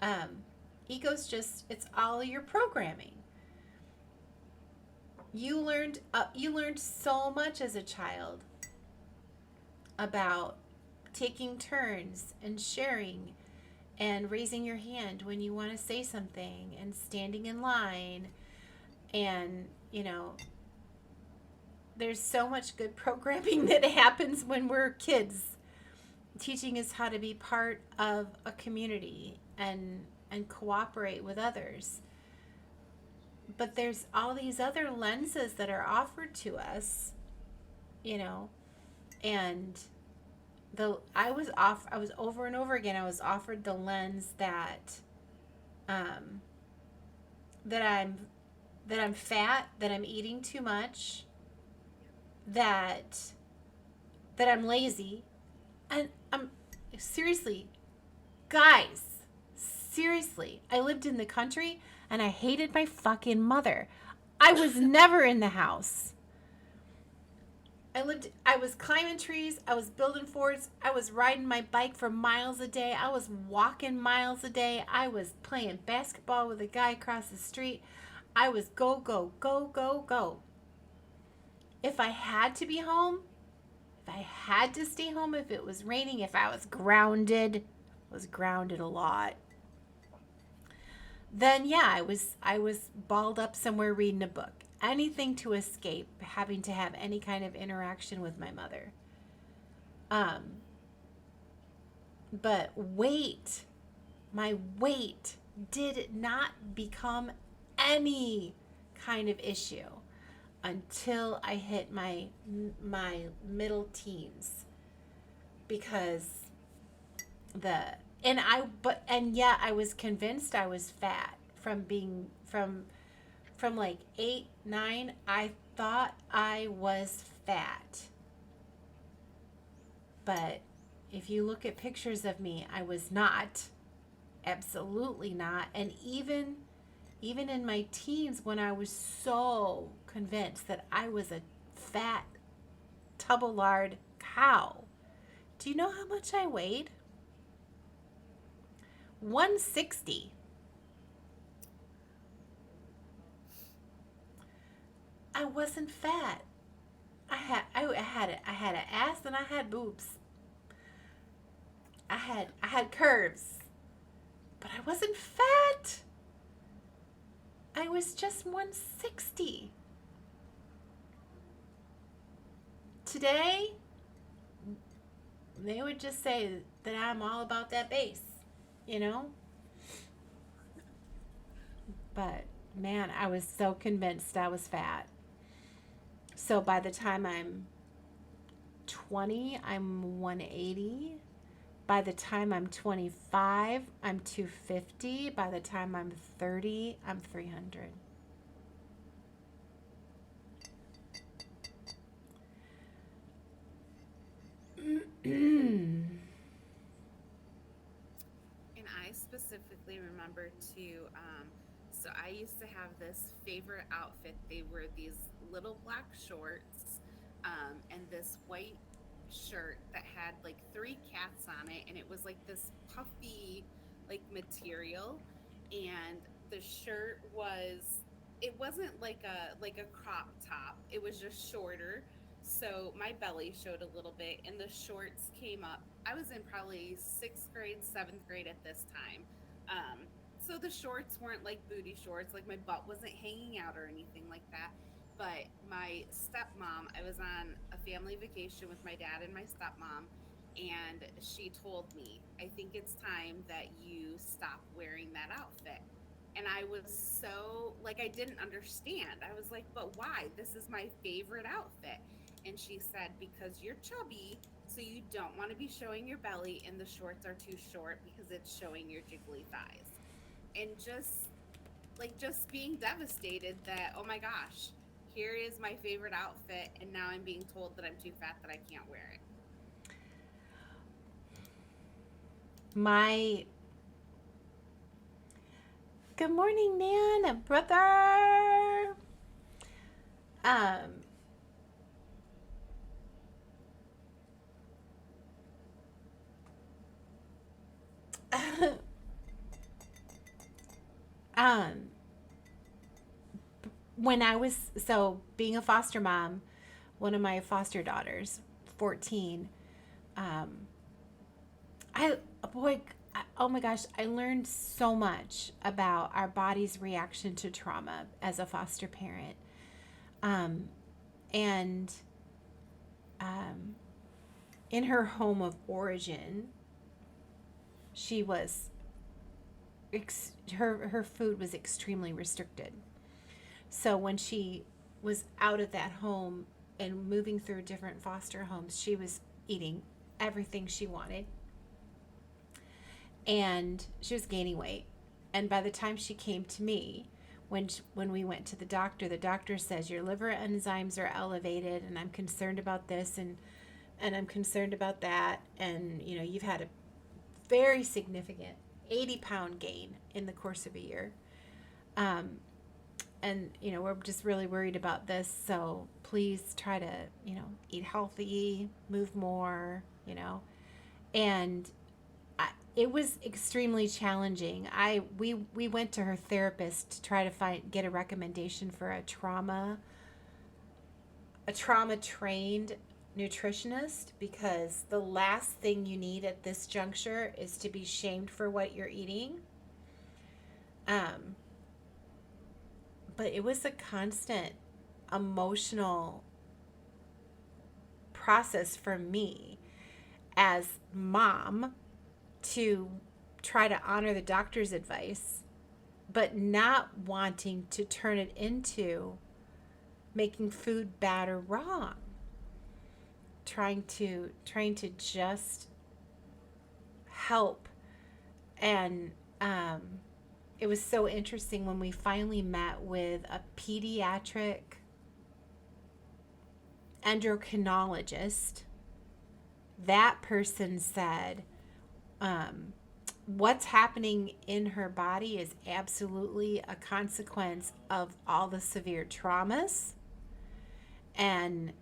Um ego's just it's all your programming. You learned so much as a child about taking turns and sharing and raising your hand when you want to say something and standing in line, and there's so much good programming that happens when we're kids, teaching us how to be part of a community and cooperate with others. But there's all these other lenses that are offered to us, you know and the I was over and over again, I was offered the lens um that I'm fat, that I'm eating too much, that I'm lazy. And I'm seriously, guys, seriously, I lived in the country and I hated my fucking mother. I was never in the house. I was climbing trees, I was building forts, I was riding my bike for miles a day, I was walking miles a day, I was playing basketball with a guy across the street. I was go, go, go, go, go. If I had to be home, if I had to stay home, if it was raining, if I was grounded a lot, then yeah, I was balled up somewhere reading a book. Anything to escape having to have any kind of interaction with my mother. Um, but my weight did not become any kind of issue until I hit my middle teens, because the and yeah, I was convinced I was fat from being from like 8, 9. I thought I was fat. But if you look at pictures of me, I was not. Absolutely not. And even in my teens, when I was so convinced that I was a fat tubble-lard cow. Do you know how much I weighed? 160. I wasn't fat. I had an ass and I had boobs. I had curves, but I wasn't fat. I was just 160. Today, they would just say that I'm all about that bass, you know? But man, I was so convinced I was fat. So by the time I'm 20, I'm 180. By the time I'm 25, I'm 250. By the time I'm 30, I'm 300. And I specifically remember too. So I used to have this favorite outfit. They were these little black shorts, and this white shirt that had like three cats on it, and it was like this puffy, like material, and the shirt was. It wasn't like a crop top. It was just shorter, so my belly showed a little bit, and the shorts came up. I was in probably sixth grade, seventh grade at this time. Um, So the shorts weren't like booty shorts, like my butt wasn't hanging out or anything like that. But my stepmom, I was on a family vacation with my dad and my stepmom, and she told me, I think it's time that you stop wearing that outfit. And I was so, like, I didn't understand. I was like, but why? This is my favorite outfit. And she said, because you're chubby, so you don't want to be showing your belly, and the shorts are too short because it's showing your jiggly thighs. And just being devastated that, oh my gosh, here is my favorite outfit, and now I'm being told that I'm too fat that I can't wear it. My good morning, Nan, brother. Um, um, when I was being a foster mom, one of my foster daughters, 14, um, I boy, oh my gosh, I learned so much about our body's reaction to trauma as a foster parent. Um, and um, in her home of origin, she was her food was extremely restricted. So when she was out of that home and moving through different foster homes, she was eating everything she wanted, and she was gaining weight. And by the time she came to me, when we went to the doctor says your liver enzymes are elevated, and I'm concerned about this, and I'm concerned about that, and you've had a very significant 80-pound gain in the course of a year. Um, and we're just really worried about this, so please try to eat healthy, move more, and it was extremely challenging. We went to her therapist to try to get a recommendation for a trauma trained nutritionist, because the last thing you need at this juncture is to be shamed for what you're eating. um but it was a constant emotional process for me as mom to try to honor the doctor's advice, but not wanting to turn it into making food bad or wrong. Trying to just help. And it was so interesting when we finally met with a pediatric endocrinologist. That person said, what's happening in her body is absolutely a consequence of all the severe traumas. And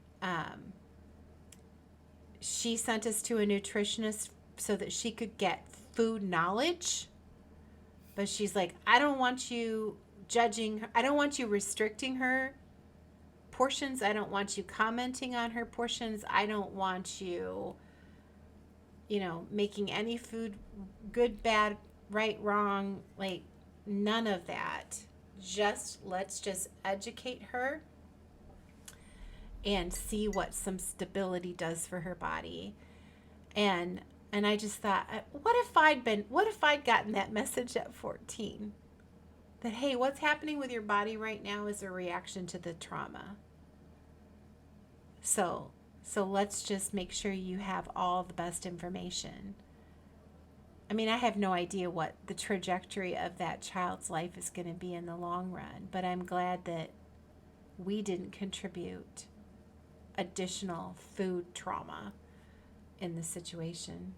she sent us to a nutritionist so that she could get food knowledge. But she's like, I don't want you judging her. I don't want you restricting her portions. I don't want you commenting on her portions. I don't want you, making any food good, bad, right, wrong. Like, none of that. Let's just educate her and see what some stability does for her body. And I just thought, what if I'd gotten that message at 14? That, hey, what's happening with your body right now is a reaction to the trauma. So let's just make sure you have all the best information. I mean, I have no idea what the trajectory of that child's life is going to be in the long run, but I'm glad that we didn't contribute additional food trauma in the situation.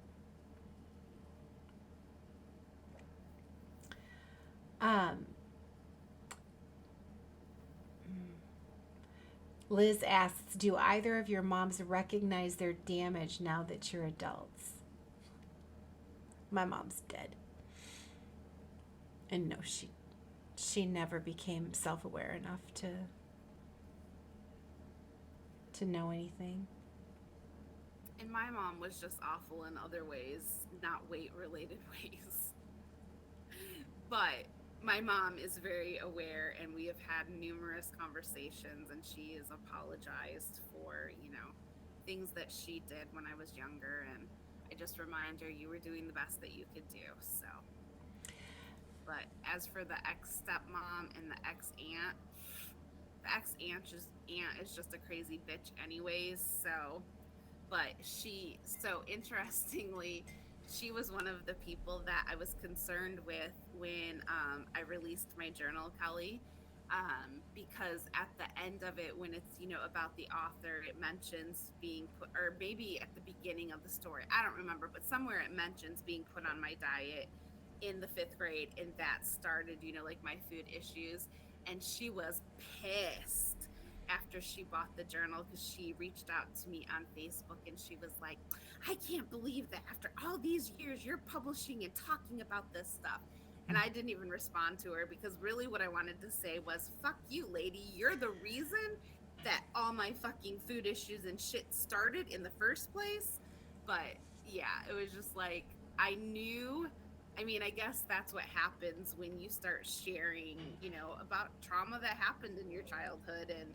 Um, Liz asks, do either of your moms recognize their damage now that you're adults? My mom's dead. And no, she never became self-aware enough to know anything. And my mom was just awful in other ways, not weight related ways. But my mom is very aware, and we have had numerous conversations, and she has apologized for, things that she did when I was younger. And I just remind her, you were doing the best that you could do. So, but as for the ex stepmom and the ex aunt is just a crazy bitch, anyways. So, but so interestingly, she was one of the people that I was concerned with when I released my journal, Kelly. Because at the end of it, when it's, about the author, it mentions being put, or maybe at the beginning of the story, I don't remember, but somewhere it mentions being put on my diet in the fifth grade, and that started, like my food issues. And she was pissed after she bought the journal, because she reached out to me on Facebook, and she was like, I can't believe that after all these years you're publishing and talking about this stuff. And I didn't even respond to her, because really what I wanted to say was, fuck you, lady. You're the reason that all my fucking food issues and shit started in the first place. But yeah, it was just like, I knew. I mean, I guess that's what happens when you start sharing, about trauma that happened in your childhood, and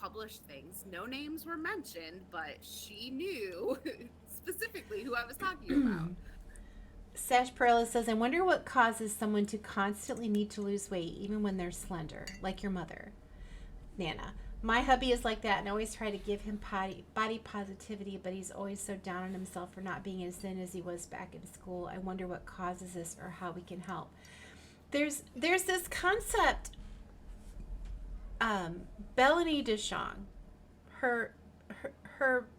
published things. No names were mentioned, but she knew specifically who I was talking about. Sash Perla says, I wonder what causes someone to constantly need to lose weight even when they're slender, like your mother, Nana. My hubby is like that, and I always try to give him body positivity, but he's always so down on himself for not being as thin as he was back in school. I wonder what causes this or how we can help. There's this concept, Bellany DeShong,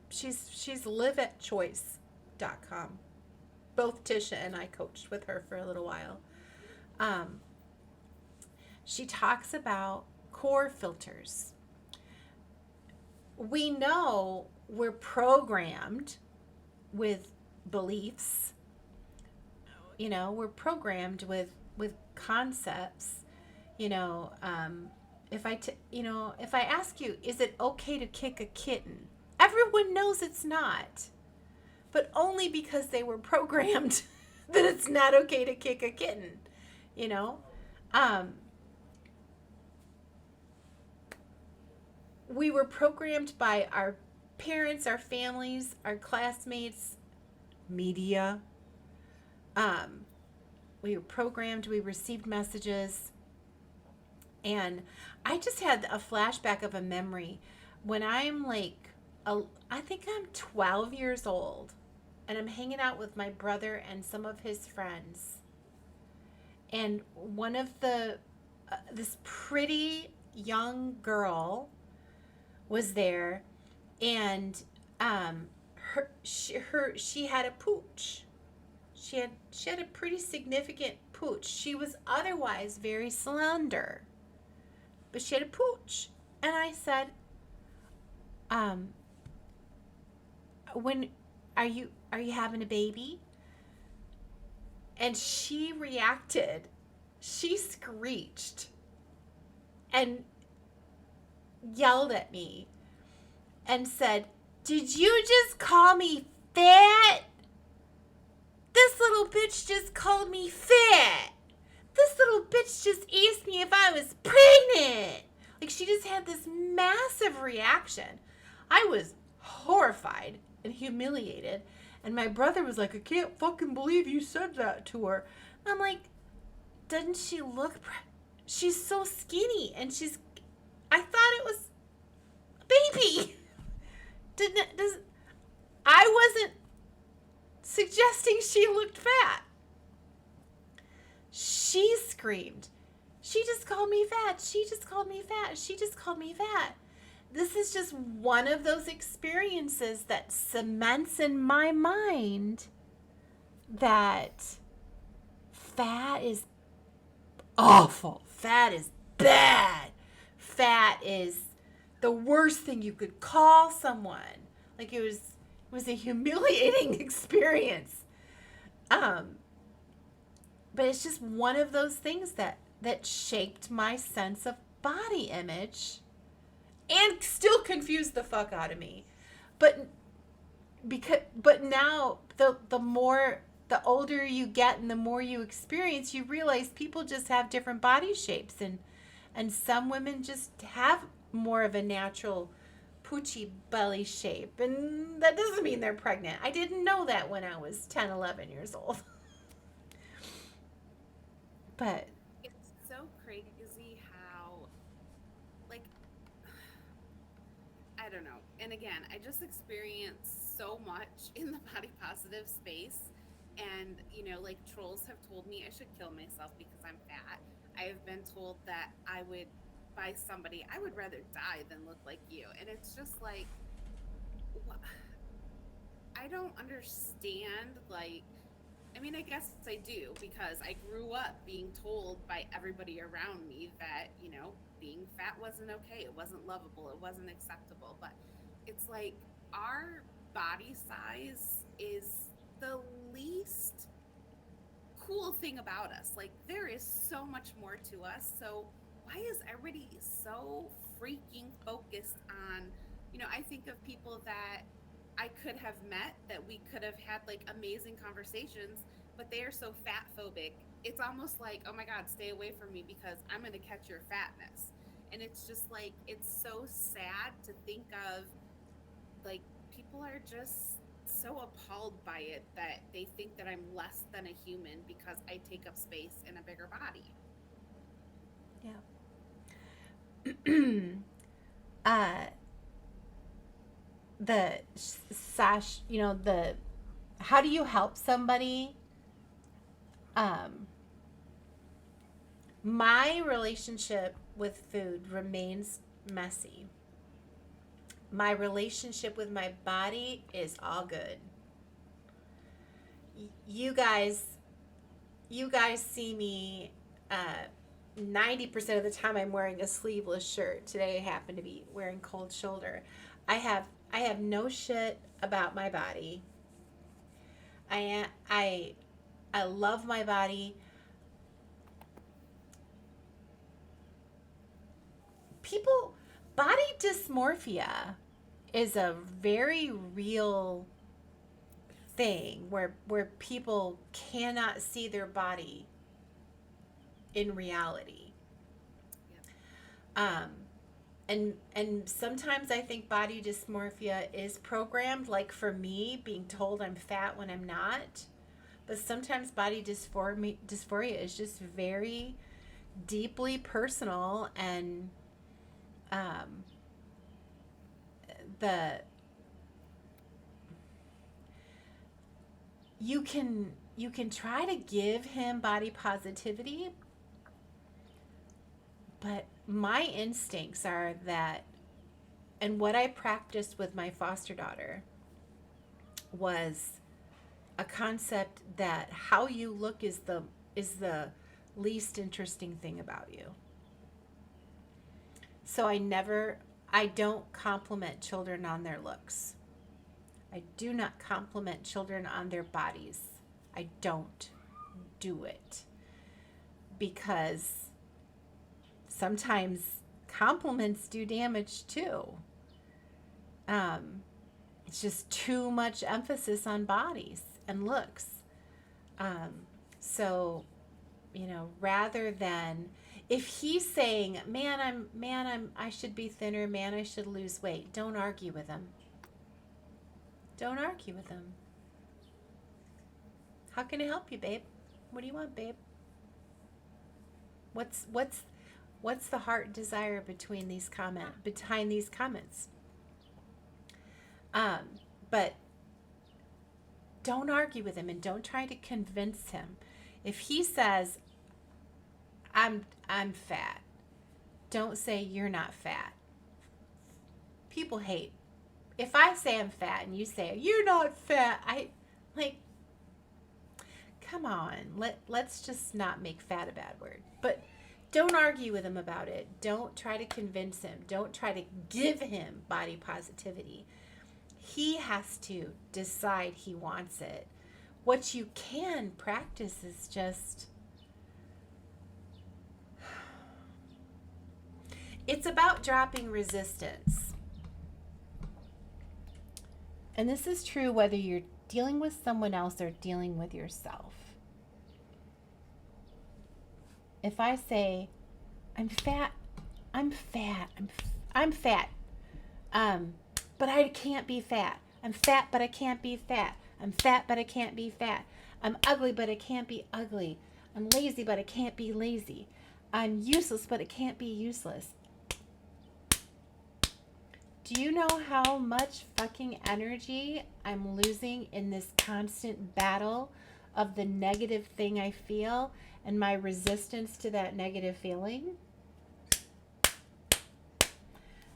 she's liveatchoice.com. Both Tisha and I coached with her for a little while. She talks about core filters. We know we're programmed with beliefs. We're programmed with concepts. If I ask you, is it okay to kick a kitten? Everyone knows it's not, but only because they were programmed that it's not okay to kick a kitten. You know, we were programmed by our parents, our families, our classmates, media. We were programmed, we received messages. And I just had a flashback of a memory when I'm I think I'm 12 years old, and I'm hanging out with my brother and some of his friends. And one of this pretty young girl was there, and she had a pooch. She had a pretty significant pooch. She was otherwise very slender, but she had a pooch. And I said, when are you having a baby? And she reacted. She screeched and yelled at me and said, "Did you just call me fat? This little bitch just called me fat. This little bitch just asked me if I was pregnant." Like, she just had this massive reaction. I was horrified and humiliated. And my brother was like, "I can't fucking believe you said that to her." And I'm like, doesn't she look she's so skinny, and I thought it was a baby. I wasn't suggesting she looked fat. She screamed, "She just called me fat. She just called me fat. She just called me fat." This is just one of those experiences that cements in my mind that fat is awful. Fat is bad. Fat is the worst thing you could call someone. Like, it was a humiliating experience. But it's just one of those things that shaped my sense of body image and still confused the fuck out of me. But now the more the older you get and the more you experience, you realize people just have different body shapes, and some women just have more of a natural poochie belly shape, and that doesn't mean they're pregnant. I didn't know that when I was 10, 11 years old. But It's so crazy how, like, I don't know. And again, I just experienced so much in the body positive space. And, like trolls have told me I should kill myself because I'm fat. I have been told that I would, by somebody, I would rather die than look like you. And it's just like, wh- I don't understand. Like, I mean, I guess I do because I grew up being told by everybody around me that, being fat wasn't okay. It wasn't lovable. It wasn't acceptable. But it's like our body size is the least cool thing about us. Like, there is so much more to us. So, why is everybody so freaking focused on, I think of people that I could have met, that we could have had like amazing conversations, but they are so fat phobic. It's almost like, oh my God, stay away from me because I'm going to catch your fatness. And it's just like, it's so sad to think of, like, people are just so appalled by it that they think that I'm less than a human because I take up space in a bigger body. yeah. uh the sash, the how do you help somebody? um my relationship with food remains messy. My relationship with my body is all good. You guys, see me, 90% of the time I'm wearing a sleeveless shirt. Today I happen to be wearing cold shoulder. I have no shit about my body. I love my body. People, body dysmorphia is a very real thing where people cannot see their body in reality. Yep. Um, and sometimes I think body dysmorphia is programmed, like for me, being told I'm fat when I'm not. But sometimes body dysphoria is just very deeply personal, and um, the you can try to give him body positivity, but my instincts are that, and what I practiced with my foster daughter was a concept that how you look is the least interesting thing about you. So I don't compliment children on their looks. I do not compliment children on their bodies. I don't do it because sometimes compliments do damage too. It's just too much emphasis on bodies and looks. Um, so, rather than, if he's saying, I should be thinner, man, I should lose weight, don't argue with him. Don't argue with him. How can I help you, babe? What do you want, babe? What's the heart desire behind these comments? Um, but don't argue with him and don't try to convince him. If he says, I'm fat, don't say you're not fat. People hate. If I say I'm fat and you say you're not fat, I like, come on. Let's just not make fat a bad word. But don't argue with him about it. Don't try to convince him. Don't try to give him body positivity. He has to decide he wants it. What you can practice is just, it's about dropping resistance. And this is true whether you're dealing with someone else or dealing with yourself? If I say, I'm fat, I'm fat, I'm fat, um, but I can't be fat. I'm fat, but I can't be fat. I'm fat, but I can't be fat. I'm ugly, but I can't be ugly. I'm lazy, but I can't be lazy. I'm useless, but it can't be useless. Do you know how much fucking energy I'm losing in this constant battle of the negative thing I feel and my resistance to that negative feeling?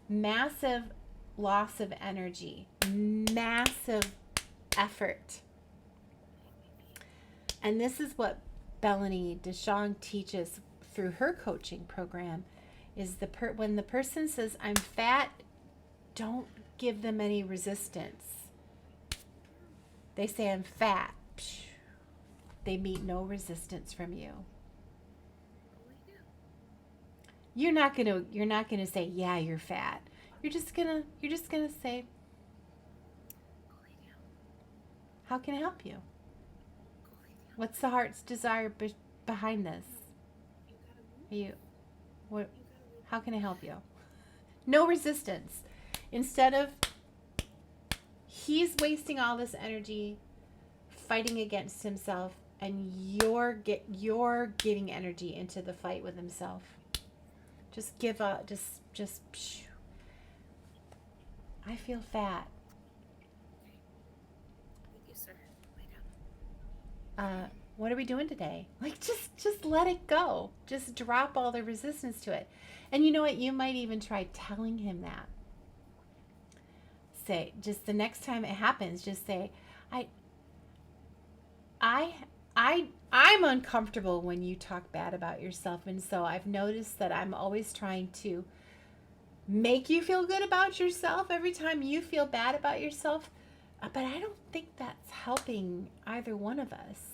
Massive loss of energy, massive effort. And this is what Bellany DeShong teaches through her coaching program is when the person says, I'm fat, don't give them any resistance. They say, I'm fat. They meet no resistance from you. You're not gonna say, yeah, you're fat. You're just gonna say, how can I help you? What's the heart's desire behind this? What? How can I help you? No resistance. Instead of, he's wasting all this energy fighting against himself, and you're giving energy into the fight with himself. Just give up. Just. I feel fat. Thank you, sir. Lay down. What are we doing today? Like, just let it go. Just drop all the resistance to it. And you know what? You might even try telling him that. Say, just the next time it happens, just say, I'm uncomfortable when you talk bad about yourself, and so I've noticed that I'm always trying to make you feel good about yourself every time you feel bad about yourself, but I don't think that's helping either one of us.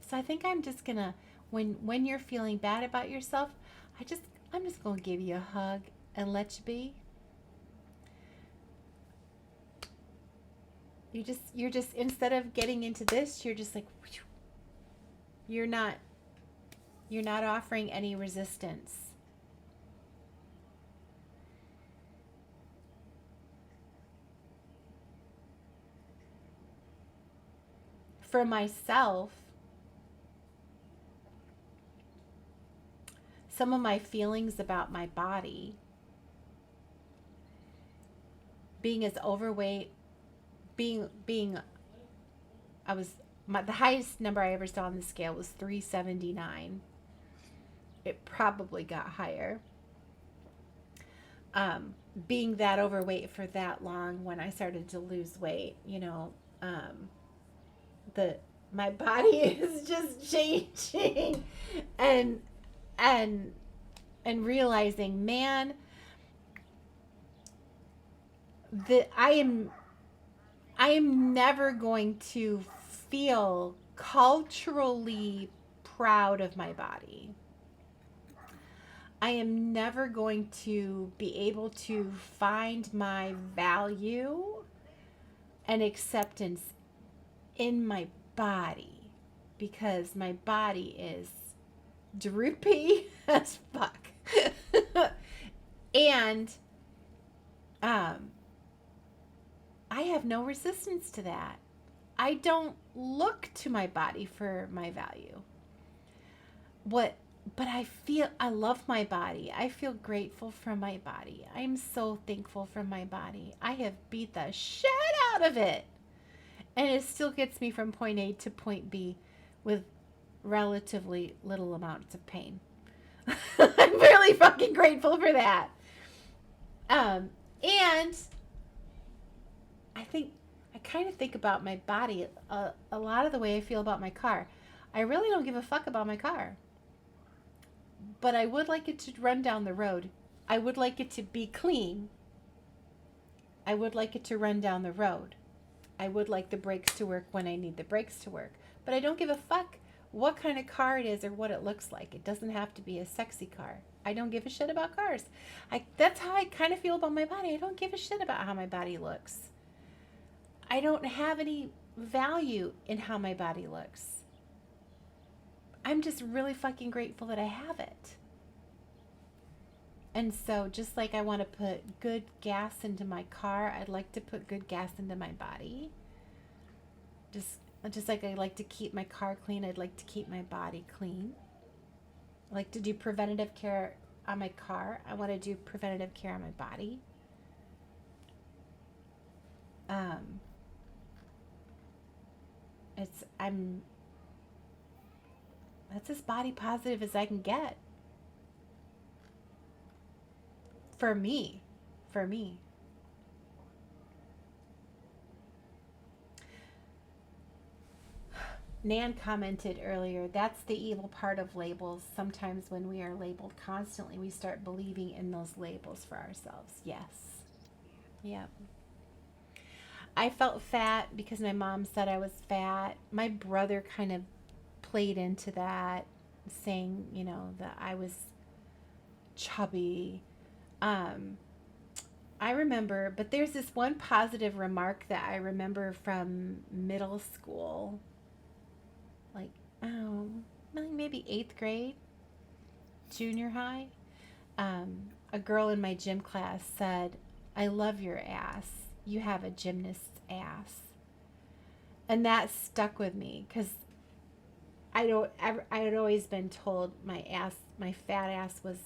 So I think I'm just gonna, when you're feeling bad about yourself, I'm just gonna give you a hug and let you be. You're just instead of getting into this, you're just like, you're not offering any resistance. For myself, some of my feelings about my body, being as overweight, the highest number I ever saw on the scale was 379. It probably got higher. Being that overweight for that long, when I started to lose weight, my body is just changing, and realizing, man, that I am never going to feel culturally proud of my body. I am never going to be able to find my value and acceptance in my body, because my body is droopy as fuck. And I have no resistance to that. I don't look to my body for my value. But I love my body. I feel grateful for my body. I'm so thankful for my body. I have beat the shit out of it. And it still gets me from point A to point B with relatively little amounts of pain. I'm really fucking grateful for that. And I kind of think about my body a lot of the way I feel about my car. I really don't give a fuck about my car. But I would like it to run down the road. I would like it to be clean. I would like it to run down the road. I would like the brakes to work when I need the brakes to work. But I don't give a fuck what kind of car it is or what it looks like. It doesn't have to be a sexy car. I don't give a shit about cars. That's how I kind of feel about my body. I don't give a shit about how my body looks. I don't have any value in how my body looks. I'm just really fucking grateful that I have it. And so, just like I want to put good gas into my car, I'd like to put good gas into my body. Just, just like I like to keep my car clean, I'd like to keep my body clean. I like to do preventative care on my car. I want to do preventative care on my body. Um, it's I'm That's as body positive as I can get for me. For me. Nan commented earlier, that's the evil part of labels. Sometimes when we are labeled constantly, we start believing in those labels for ourselves. Yes. Yep. I felt fat because my mom said I was fat. My brother kind of played into that, saying, that I was chubby. Um, I remember, but there's this one positive remark that I remember from middle school, like, oh, maybe eighth grade, junior high. A girl in my gym class said, I love your ass. You have a gymnast's ass. And that stuck with me because I had always been told my fat ass was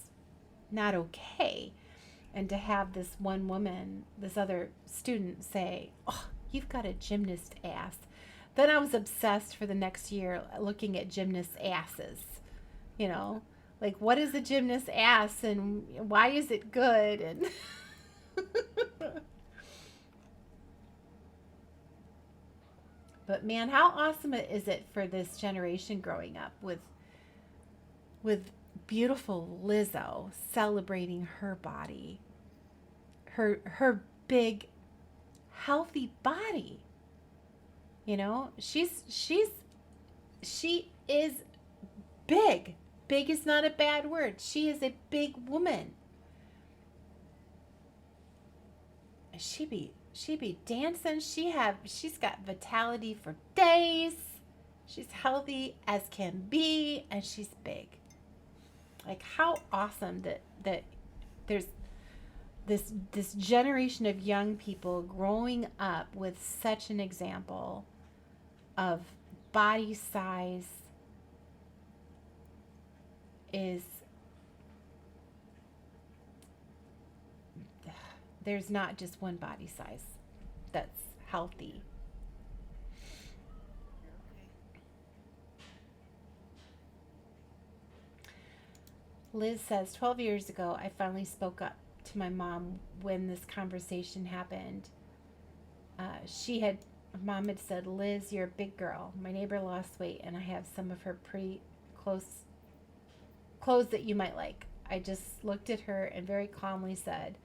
not okay. And to have this one woman, this other student say, oh, you've got a gymnast ass. Then I was obsessed for the next year looking at gymnast asses. You know, like what is a gymnast ass and why is it good? And but man, how awesome is it for this generation growing up with beautiful Lizzo celebrating her body, her big healthy body. She is big. Big is not a bad word. She is a big woman. She be dancing. She's got vitality for days. She's healthy as can be, and she's big. Like how awesome that there's this generation of young people growing up with such an example of body size is there's not just one body size that's healthy. Liz says 12 years ago I finally spoke up to my mom when this conversation happened. Mom had said, Liz, you're a big girl. My neighbor lost weight and I have some of her pretty close clothes that you might like. I just looked at her and very calmly said,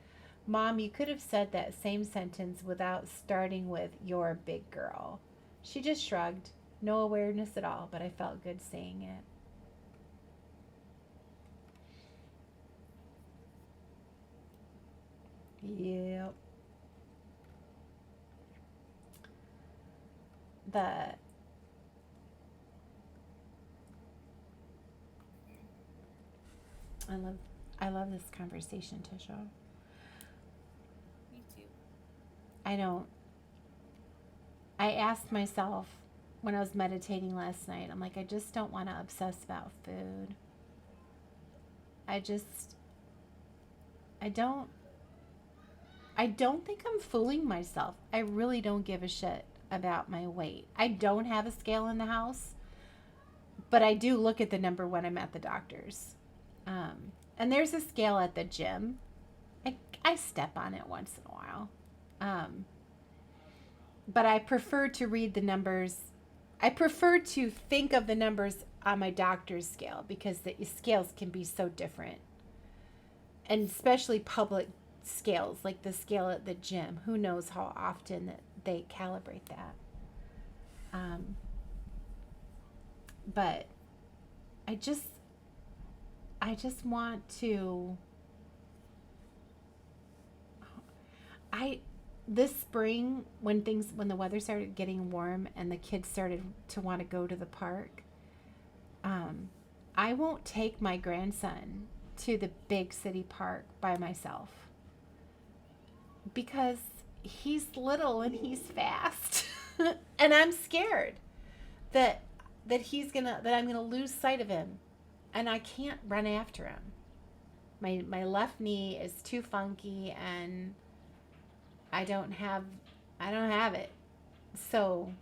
Mom, you could have said that same sentence without starting with you're a big girl. She just shrugged, no awareness at all, but I felt good saying it. Yep. I love this conversation, Tisha. Me too. I asked myself when I was meditating last night, I'm like, I just don't want to obsess about food. I don't think I'm fooling myself. I really don't give a shit about my weight. I don't have a scale in the house, but I do look at the number when I'm at the doctor's. And there's a scale at the gym. I step on it once in a while. But I prefer to read the numbers. I prefer to think of the numbers on my doctor's scale because the scales can be so different. And especially public scales, like the scale at the gym. Who knows how often that they calibrate that. But I just want to this spring, when the weather started getting warm and the kids started to want to go to the park, um, I won't take my grandson to the big city park by myself because he's little and he's fast, and I'm scared that that I'm gonna lose sight of him, and I can't run after him. My left knee is too funky, and I don't have I don't have it. So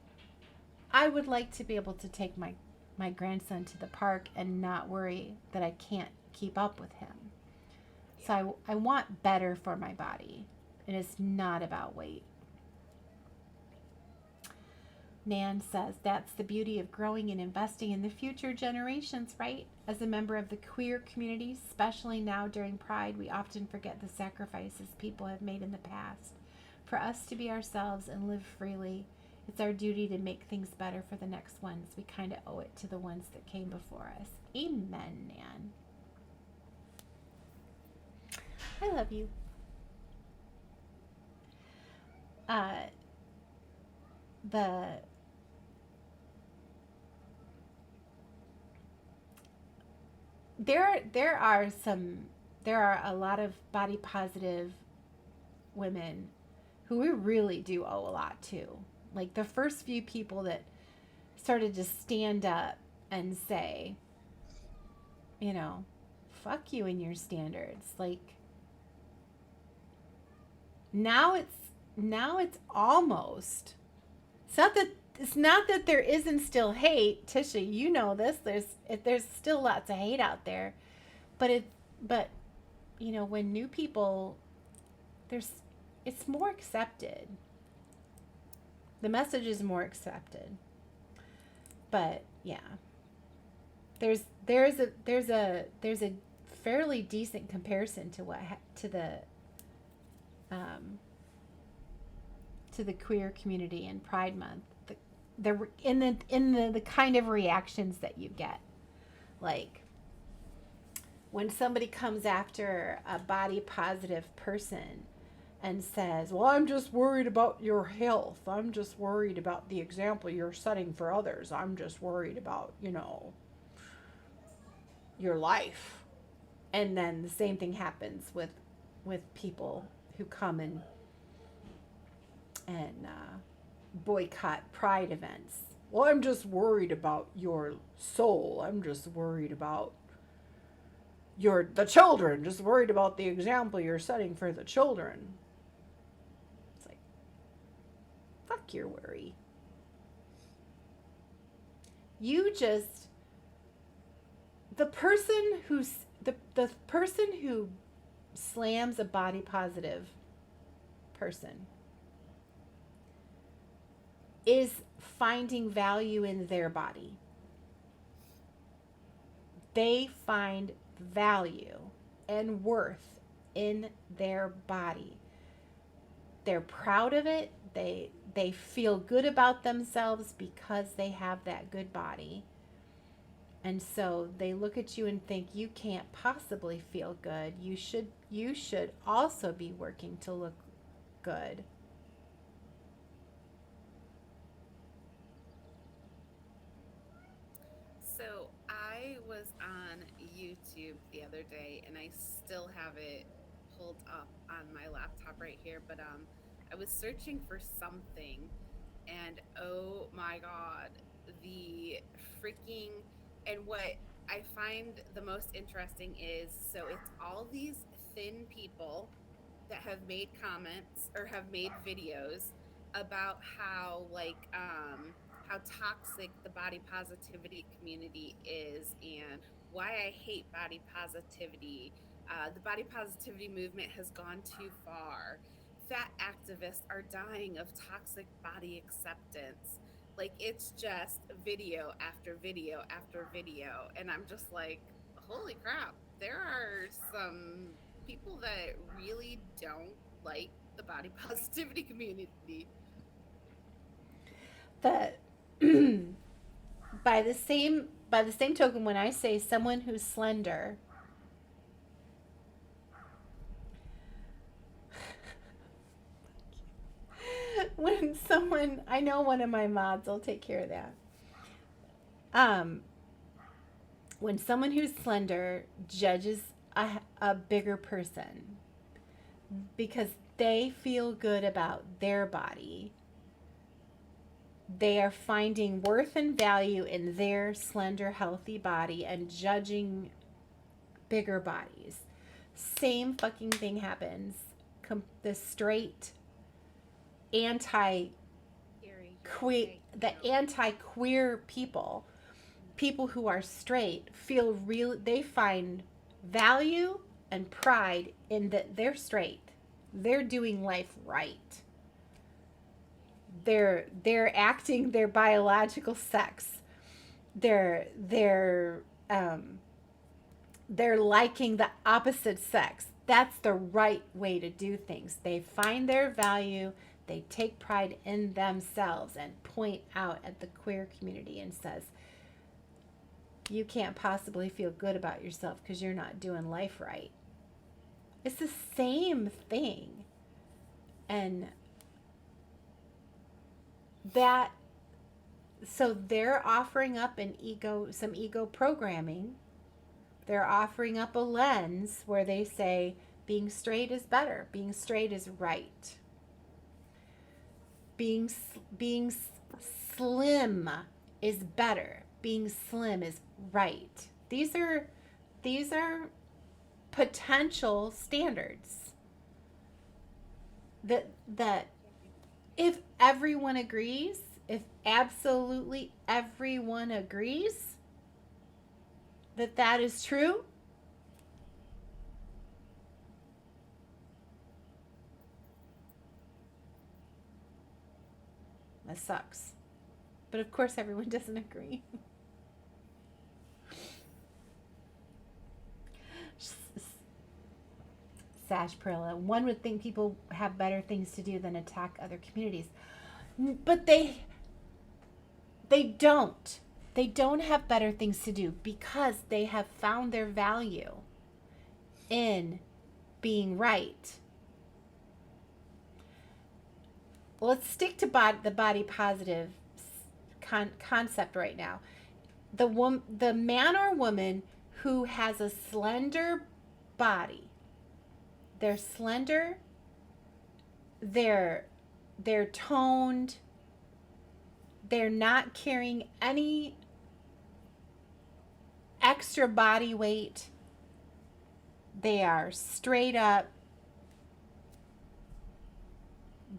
I would like to be able to take my grandson to the park and not worry that I can't keep up with him. Yeah. So I want better for my body, and it's not about weight. Nan says that's the beauty of growing and investing in the future generations, right? As a member of the queer community, especially now during Pride, we often forget the sacrifices people have made in the past. For us to be ourselves and live freely, it's our duty to make things better for the next ones. We kind of owe it to the ones that came before us. Amen, Nan. I love you. Uh, the there are a lot of body positive women who we really do owe a lot to. Like the first few people that started to stand up and say, you know, fuck you and your standards. Like now it's almost it's not that there isn't still hate. Tisha, you know this. There's still lots of hate out there, but but when new people there's it's more accepted. The message is more accepted. But yeah, there's a fairly decent comparison to um, to the queer community in Pride Month. The kind of reactions that you get, like when somebody comes after a body positive person and says, "Well, I'm just worried about your health. I'm just worried about the example you're setting for others. I'm just worried about, your life." And then the same thing happens with people who come and boycott pride events. "Well, I'm just worried about your soul. I'm just worried about the children. Just worried about the example you're setting for the children." It's like, fuck your worry. You just the person who's the person who slams a body positive person is finding value in their body. They find value and worth in their body. They're proud of it. They feel good about themselves because they have that good body. And so they look at you and think you can't possibly feel good. You should also be working to look good. So I was on YouTube the other day and I still have it pulled up on my laptop right here, but I was searching for something and oh my god, the freaking and what I find the most interesting is so it's all these thin people that have made comments or have made videos about how toxic the body positivity community is and why I hate body positivity. The body positivity movement has gone too far. Fat activists are dying of toxic body acceptance. Like it's just video after video after video, and I'm just like, holy crap! There are some people that really don't like the body positivity community. The by the same token, when I say someone who's slender, someone, I know one of my mods will take care of that. Um, when someone who's slender judges a bigger person because they feel good about their body, they are finding worth and value in their slender, healthy body and judging bigger bodies. Same fucking thing happens. The straight anti queer, the anti queer people who are straight feel real. They find value and pride in that they're straight. They're doing life right. They're acting their biological sex. They're liking the opposite sex. That's the right way to do things. They find their value, they take pride in themselves and point out at the queer community and says, you can't possibly feel good about yourself because you're not doing life right. It's the same thing. And that, so they're offering up some ego programming. They're offering up a lens where they say being straight is better. Being straight is right. Being slim is better. Being slim is right. These are potential standards that if everyone agrees, if absolutely everyone agrees that is true, that sucks. But of course everyone doesn't agree. Sarsaparilla. One would think people have better things to do than attack other communities. But they don't. They don't have better things to do because they have found their value in being right. Let's stick to the body positive concept right now. The man or woman who has a slender body, they're slender, they're toned, they're not carrying any extra body weight. They are straight up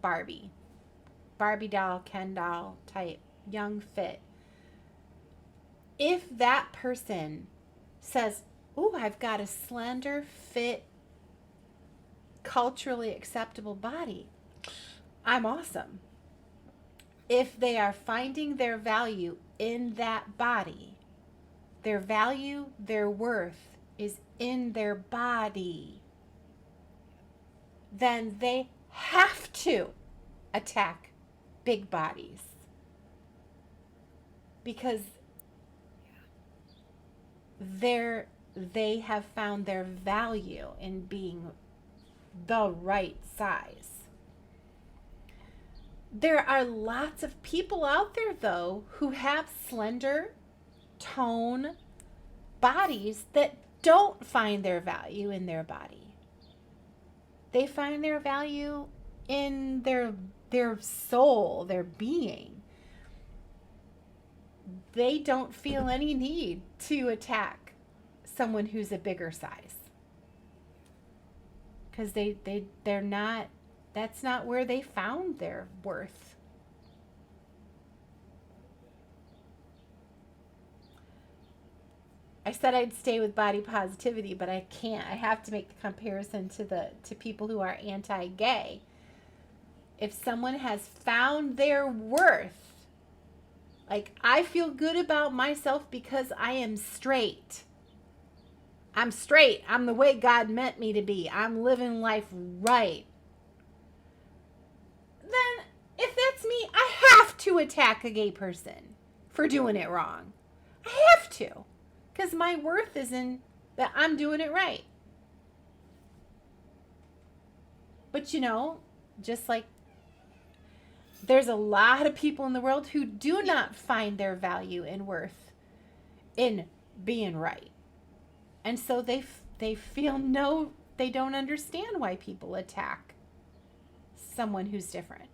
Barbie doll, Ken doll type, young, fit. If that person says, "Ooh, I've got a slender, fit, culturally acceptable body, I'm awesome." If they are finding their value in that body, their value, their worth is in their body, then they have to attack big bodies because they have found their value in being the right size. There are lots of people out there, though, who have slender, tone bodies that don't find their value in their body. They find their value in their soul, their being. They don't feel any need to attack someone who's a bigger size because they're not. That's not where they found their worth. I said I'd stay with body positivity, but I can't. I have to make the comparison to people who are anti-gay. If someone has found their worth, like, I feel good about myself because I am straight. I'm straight. I'm the way God meant me to be. I'm living life right. Then, if that's me, I have to attack a gay person for doing it wrong. I have to. Because my worth is in that I'm doing it right. But just like There's a lot of people in the world who do not find their value and worth in being right. And so they feel no, they don't understand why people attack someone who's different.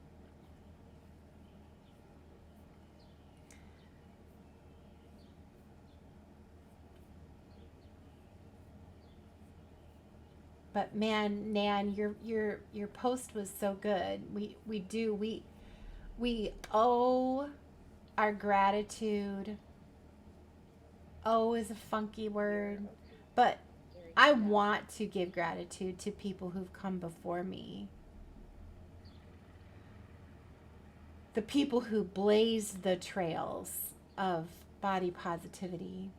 But man, Nan, your post was so good. We owe our gratitude. Owe is a funky Here, word, but here, I yeah. want to give gratitude to people who've come before me. The people who blazed the trails of body positivity.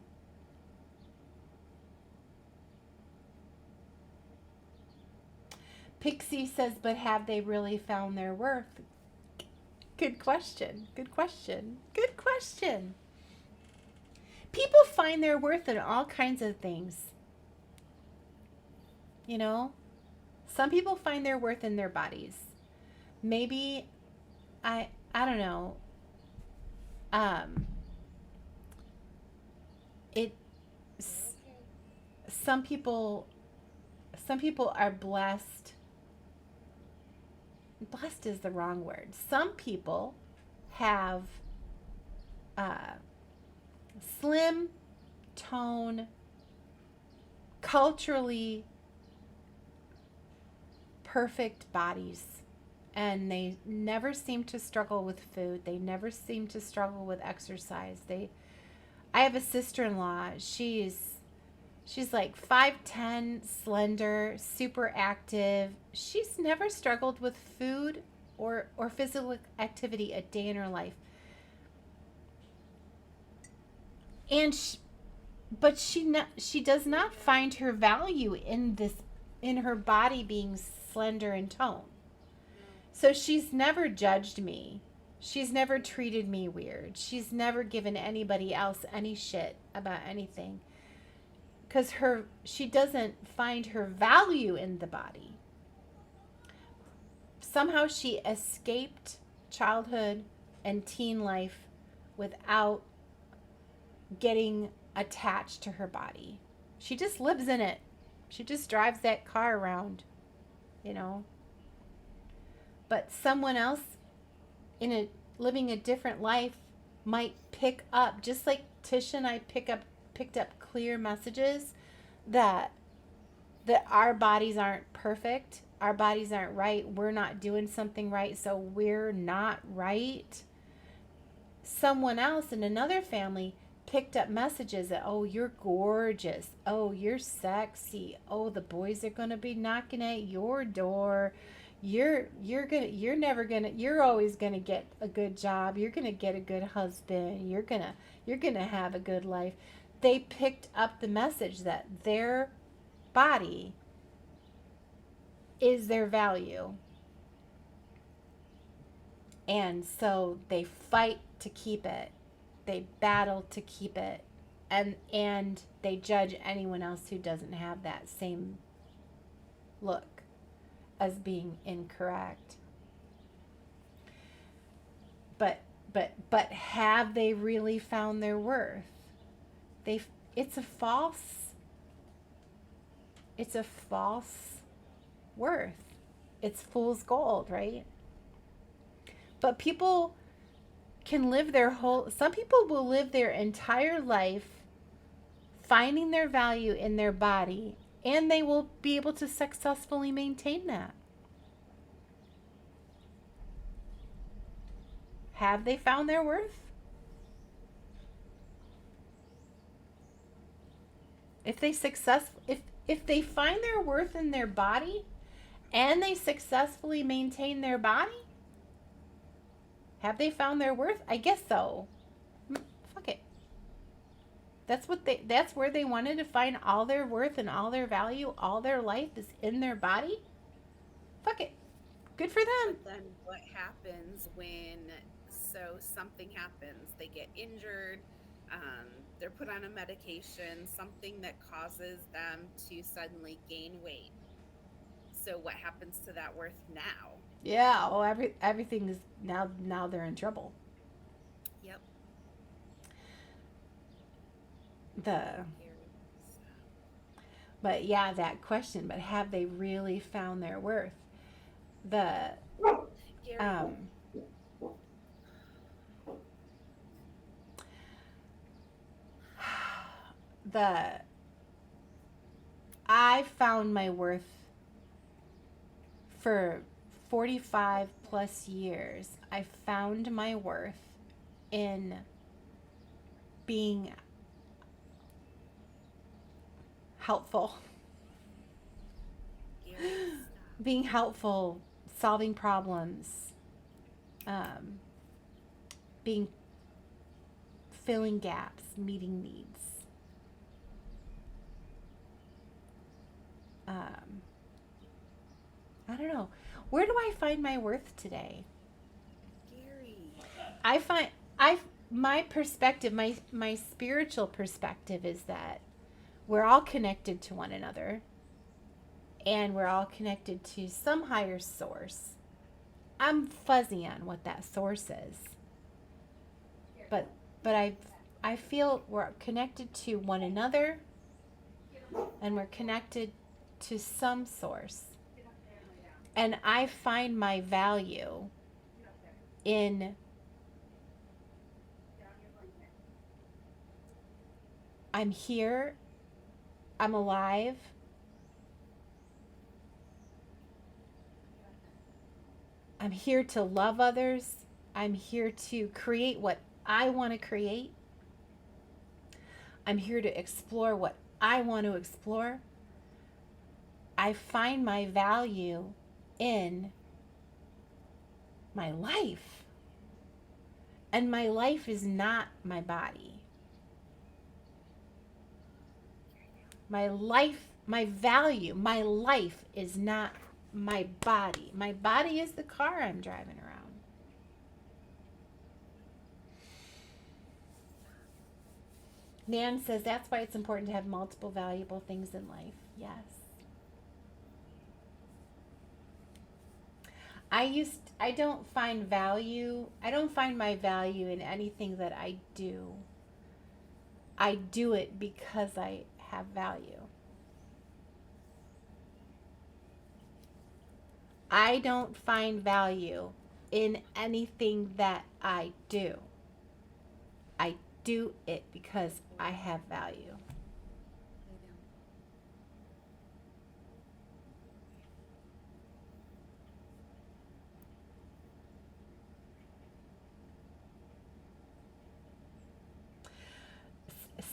Pixie says, but have they really found their worth? Good question. Good question. Good question. People find their worth in all kinds of things. You know, some people find their worth in their bodies. Maybe I don't know. Um, it some people some people are blessed. Blessed is the wrong word. Some people have uh, slim tone, culturally perfect bodies, and they never seem to struggle with food. They never seem to struggle with exercise. They I have a sister-in-law. She's like 5'10", slender, super active. She's never struggled with food or physical activity a day in her life. And but she does not find her value in this, in her body being slender and toned. No. So she's never judged me. She's never treated me weird. She's never given anybody else any shit about anything, cuz she doesn't find her value in the body. Somehow she escaped childhood and teen life without getting attached to her body. She just lives in it. She just drives that car around, you know. But someone else in a living a different life might pick up, just like Tish and I picked up clear messages that our bodies aren't perfect, our bodies aren't right, we're not doing something right, so we're not right. Someone else in another family picked up messages that, oh, you're gorgeous, oh, you're sexy, oh, the boys are going to be knocking at your door, you're always going to get a good job, you're going to get a good husband, you're going to have a good life. They picked up the message that their body is their value, and so they fight to keep it, they battle to keep it, and they judge anyone else who doesn't have that same look as being incorrect. But have they really found their worth? They it's a false it's a false worth. It's fool's gold, right? But people can live their whole some people will live their entire life finding their value in their body, and they will be able to successfully maintain that. Have they found their worth? If they find their worth in their body and they successfully maintain their body, have they found their worth? I guess so. Fuck it. That's where they wanted to find all their worth and all their value, all their life is in their body. Fuck it. Good for them. But then what happens when something happens? They get injured, they're put on a medication, something that causes them to suddenly gain weight. So what happens to that worth now? Yeah. Oh, everything is now they're in trouble. Yep. The Gary. Stop. but yeah, that question. But have they really found their worth? The Gary. um the I found my worth for 45 plus years. I found my worth in being helpful, Gary, stop. being helpful, solving problems, um, being filling gaps, meeting needs. Um, I don't know. Where do I find my worth today? Gary. I find I my perspective, my spiritual perspective is that we're all connected to one another and we're all connected to some higher source. I'm fuzzy on what that source is, but I feel we're connected to one another and we're connected to some source. And I find my value in I'm here, I'm alive, I'm here to love others, I'm here to create what I want to create, I'm here to explore what I want to explore. I find my value in my life. And my life is not my body. My life, my value, my life is not my body. My body is the car I'm driving around. Nan says that's why it's important to have multiple valuable things in life. Yes. I don't find value, I don't find my value in anything that I do. I do it because I have value. I don't find value in anything that I do. I do it because I have value. Lay down.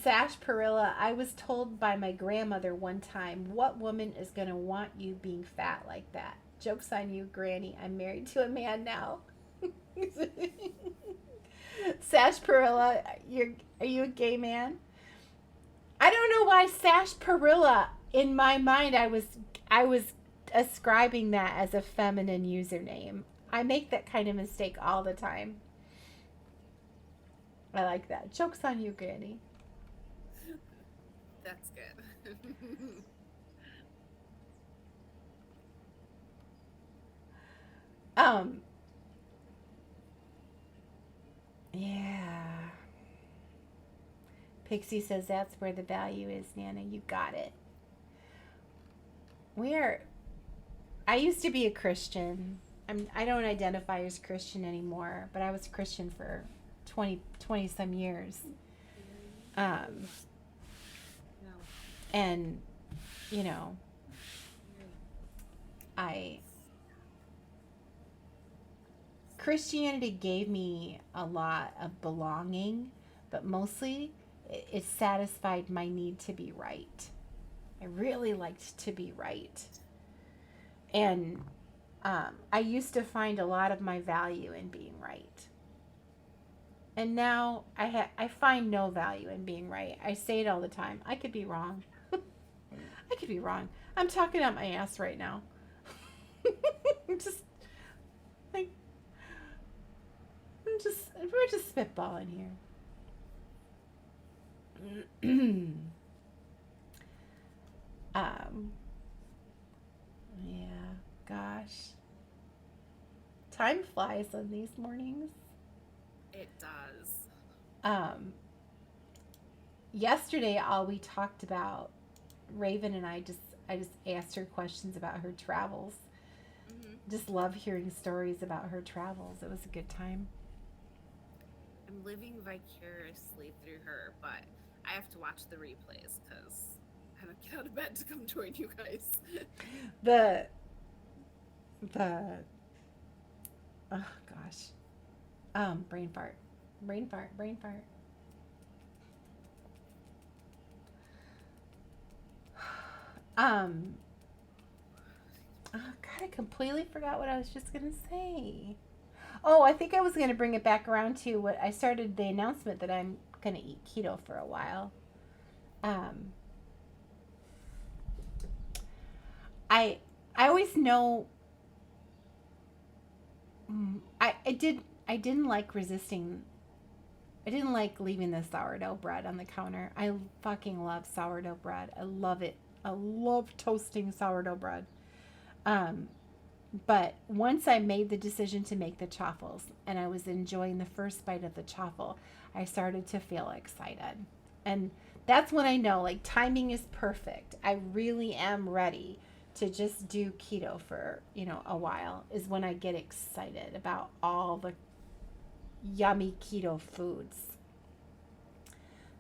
Sash Perilla, I was told by my grandmother one time, what woman is going to want you being fat like that? Joke's on you, Granny. I'm married to a man now. Sash Perilla, are you a gay man? I don't know why Sash Perilla, in my mind, I was ascribing that as a feminine username. I make that kind of mistake all the time. I like that. Joke's on you, Granny. That's good. Um, yeah. Pixie says that's where the value is, Nana. You got it. We are. I used to be a Christian. I don't identify as Christian anymore, but I was a Christian for 20 some years. Gary. Um, No. and, you know, Gary. I. Christianity gave me a lot of belonging, but mostly it satisfied my need to be right. I really liked to be right. And I used to find a lot of my value in being right. And now I find no value in being right. I say it all the time. I could be wrong. I could be wrong. I'm talking out my ass right now. I'm just like we're just spitballing here. um, yeah, gosh. Time flies on these mornings. It does. Um, Yesterday, all we talked about, Raven and I just asked her questions about her travels. Hmm. Just love hearing stories about her travels. It was a good time. I'm living vicariously through her, but I have to watch the replays because I don't get out of bed to come join you guys. The the oh gosh, brain fart, brain fart, brain fart. Um, oh God, I completely forgot what I was just gonna say. Oh, I think I was gonna bring it back around to what I started the announcement that I'm gonna eat keto for a while. Um, I I always know I didn't like resisting. I didn't like leaving the sourdough bread on the counter. I fucking love sourdough bread. I love it. I love toasting sourdough bread. Um, but once I made the decision to make the chaffles and I was enjoying the first bite of the chaffle, I started to feel excited. And that's when I know like timing is perfect. I really am ready to just do keto for, a while is when I get excited about all the yummy keto foods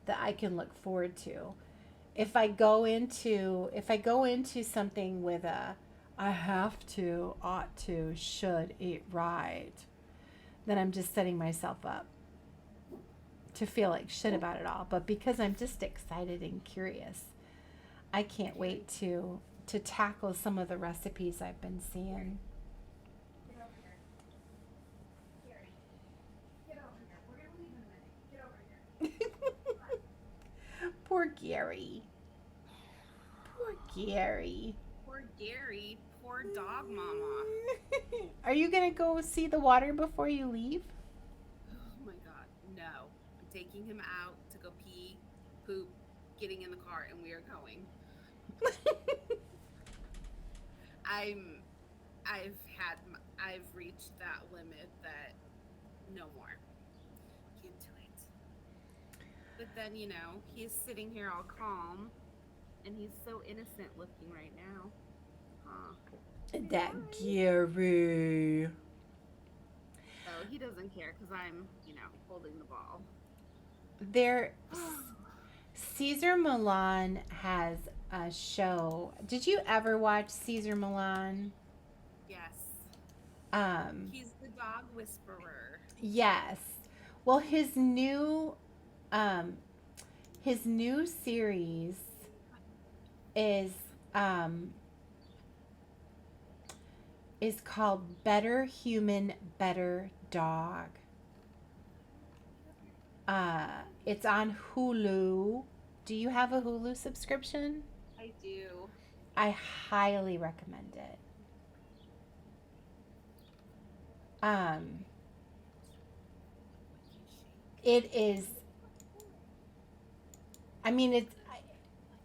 that I can look forward to. If I go into something with a I have to, ought to, should eat right, then I'm just setting myself up to feel like shit about it all. But because I'm just excited and curious, I can't wait to tackle some of the recipes I've been seeing. Get over here. Gary, get over here. We're going to leave in a minute. Get over here. Come on. Poor Gary. Poor Gary. Poor Gary. Poor dog mama. Are you gonna go see the water before you leave? Oh my god. No. I'm taking him out to go pee, poop, getting in the car, and we are going. I'm I've reached that limit that no more. Can't do it. But then, he's sitting here all calm and he's so innocent looking right now. Huh. That Hi. Gary. Oh, he doesn't care because I'm, holding the ball. There, Caesar Milan has a show. Did you ever watch Caesar Milan? Yes. Um, He's the dog whisperer. yes. Well, um, his new series is um, is called Better Human, Better Dog. It's on Hulu. Do you have a Hulu subscription? I do. I highly recommend it. Um, it is. I mean,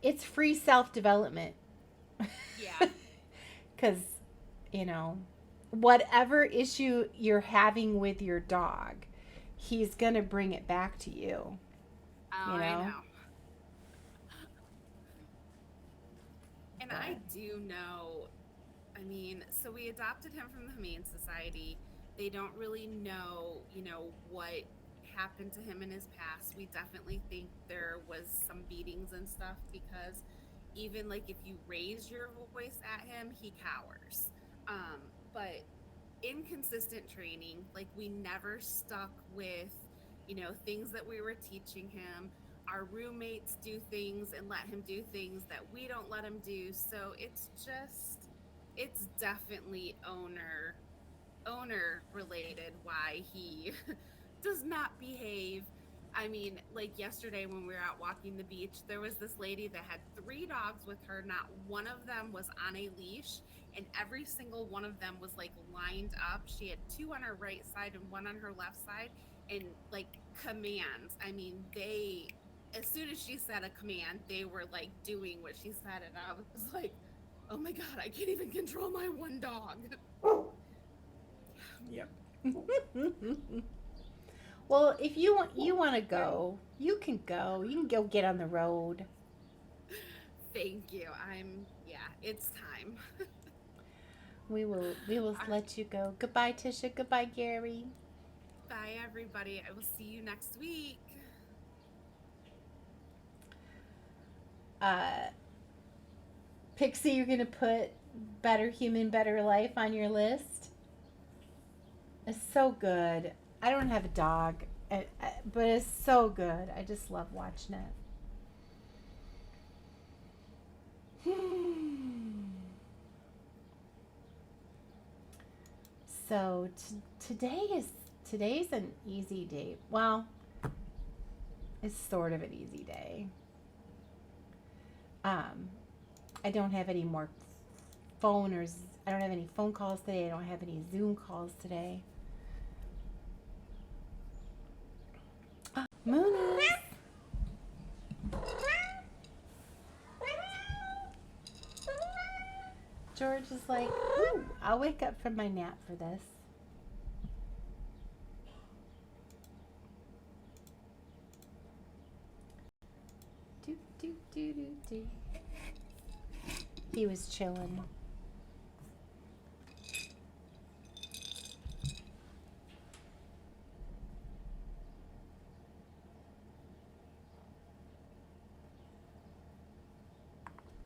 it's free self development Yeah. because you know whatever issue you're having with your dog, he's gonna bring it back to you. Oh, You I know, know. And I but do know, I mean, so we adopted him from the Humane Society. They don't really know, what happened to him in his past. We definitely think there was some beatings and stuff because even like if you raise your voice at him, he cowers. But inconsistent training, like we never stuck with, things that we were teaching him. Our roommates do things and let him do things that we don't let him do. So it's definitely owner related why he does not behave. I mean, like yesterday when we were out walking the beach, there was this lady that had three dogs with her. Not one of them was on a leash, and every single one of them was like lined up. She had two on her right side and one on her left side, and like commands. I mean, as soon as she said a command, they were like doing what she said, and I was like, oh my god, I can't even control my one dog. Yep. Well, if you want to go, you can go. You can go get on the road. Thank you. Yeah, it's time. We will All right. let you go. Goodbye, Tisha. Goodbye, Gary. Bye, everybody. I will see you next week. Uh, Pixie, you're gonna put Better Human, Better Life on your list. It's so good. I don't have a dog, but it's so good. I just love watching it. So today's an easy day. Well, it's sort of an easy day. Um, I don't have any more I don't have any phone calls today. I don't have any Zoom calls today. Moonies. George is like, ooh, I'll wake up from my nap for this. Do, do, do, do, do. He was chilling.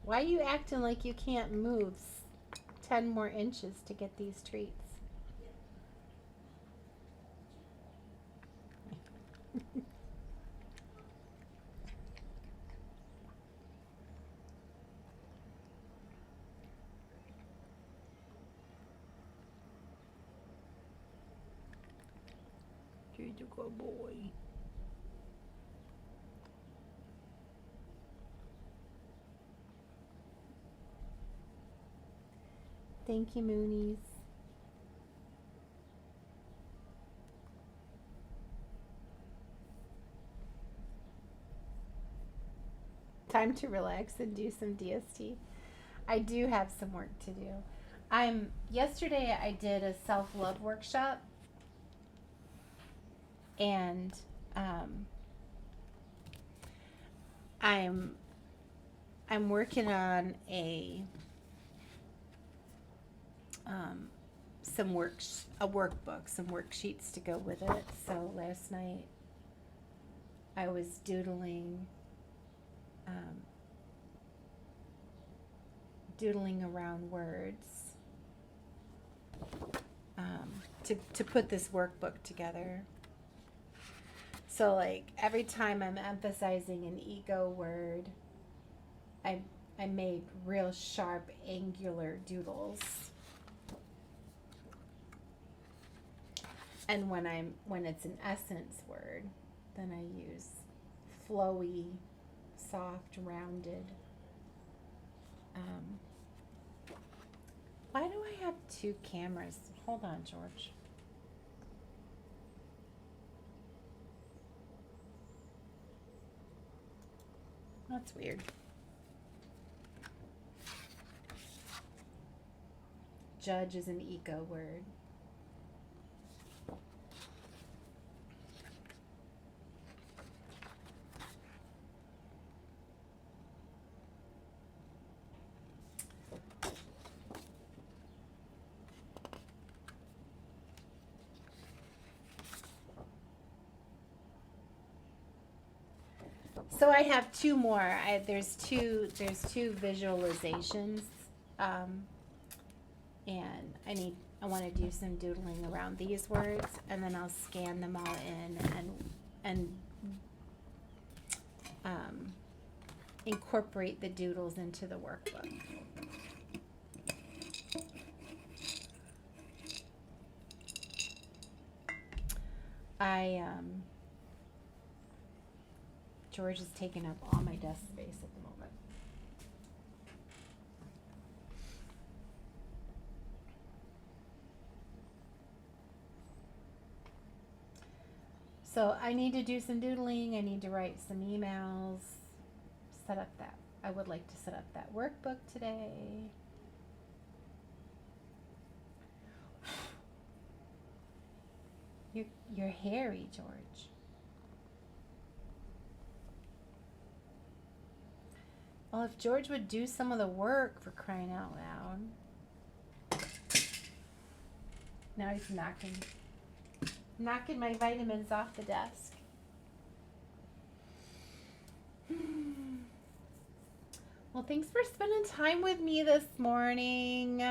Why are you acting like you can't move 10 more inches to get these treats? You're a good boy. Thank you, Moonies. Time to relax and do some DST. I do have some work to do. Yesterday I did a self-love workshop, and um, I'm I'm working on um, a workbook, some worksheets to go with it. So last night I was um, doodling around words to put this workbook together. So like every time I'm emphasizing an ego word, I I made real sharp angular doodles. And when it's an essence word, then I use flowy, soft, rounded. Um, why do I have two cameras? Hold on, George. That's weird. Judge is an ego word. So I have two more. There's two visualizations, um, and I want to do some doodling around these words, and then I'll scan them all in and um, incorporate the doodles into the workbook. I George is taking up all my desk space at the moment. So I need to do some doodling. I need to write some emails. I would like to set up that workbook today. You're hairy, George. Well, if George would do some of the work, for crying out loud. Now he's knocking my vitamins off the desk. Well, thanks for spending time with me this morning.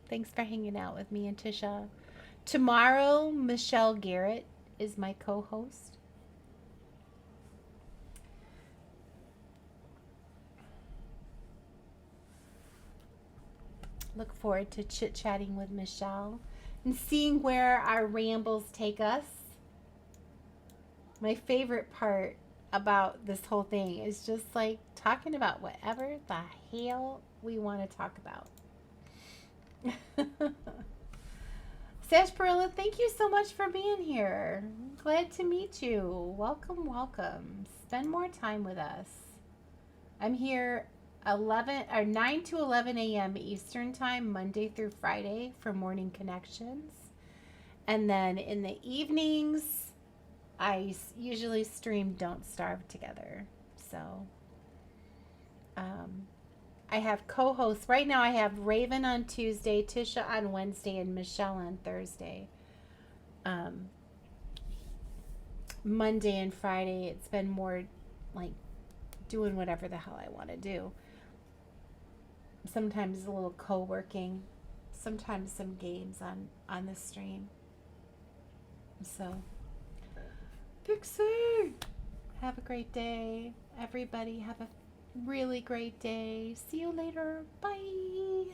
Thanks for hanging out with me and Tisha. Tomorrow, Michelle Garrett is my co-host. Look forward to chit-chatting with Michelle and seeing where our rambles take us. My favorite part about this whole thing is just like talking about whatever the hell we want to talk about. Sarsaparilla, thank you so much for being here. Glad to meet you. Welcome, welcome. Spend more time with us. I'm here 9 to 11 a.m. Eastern Time, Monday through Friday for Morning Connections. And then in the evenings, I usually stream Don't Starve Together. So I have co-hosts. Right now I have Raven on Tuesday, Tisha on Wednesday, and Michelle on Thursday. Monday and Friday, it's been more like doing whatever the hell I want to do. Sometimes a little co-working, sometimes some games on the stream. So, Pixie, have a great day. Everybody have a really great day. See you later. Bye.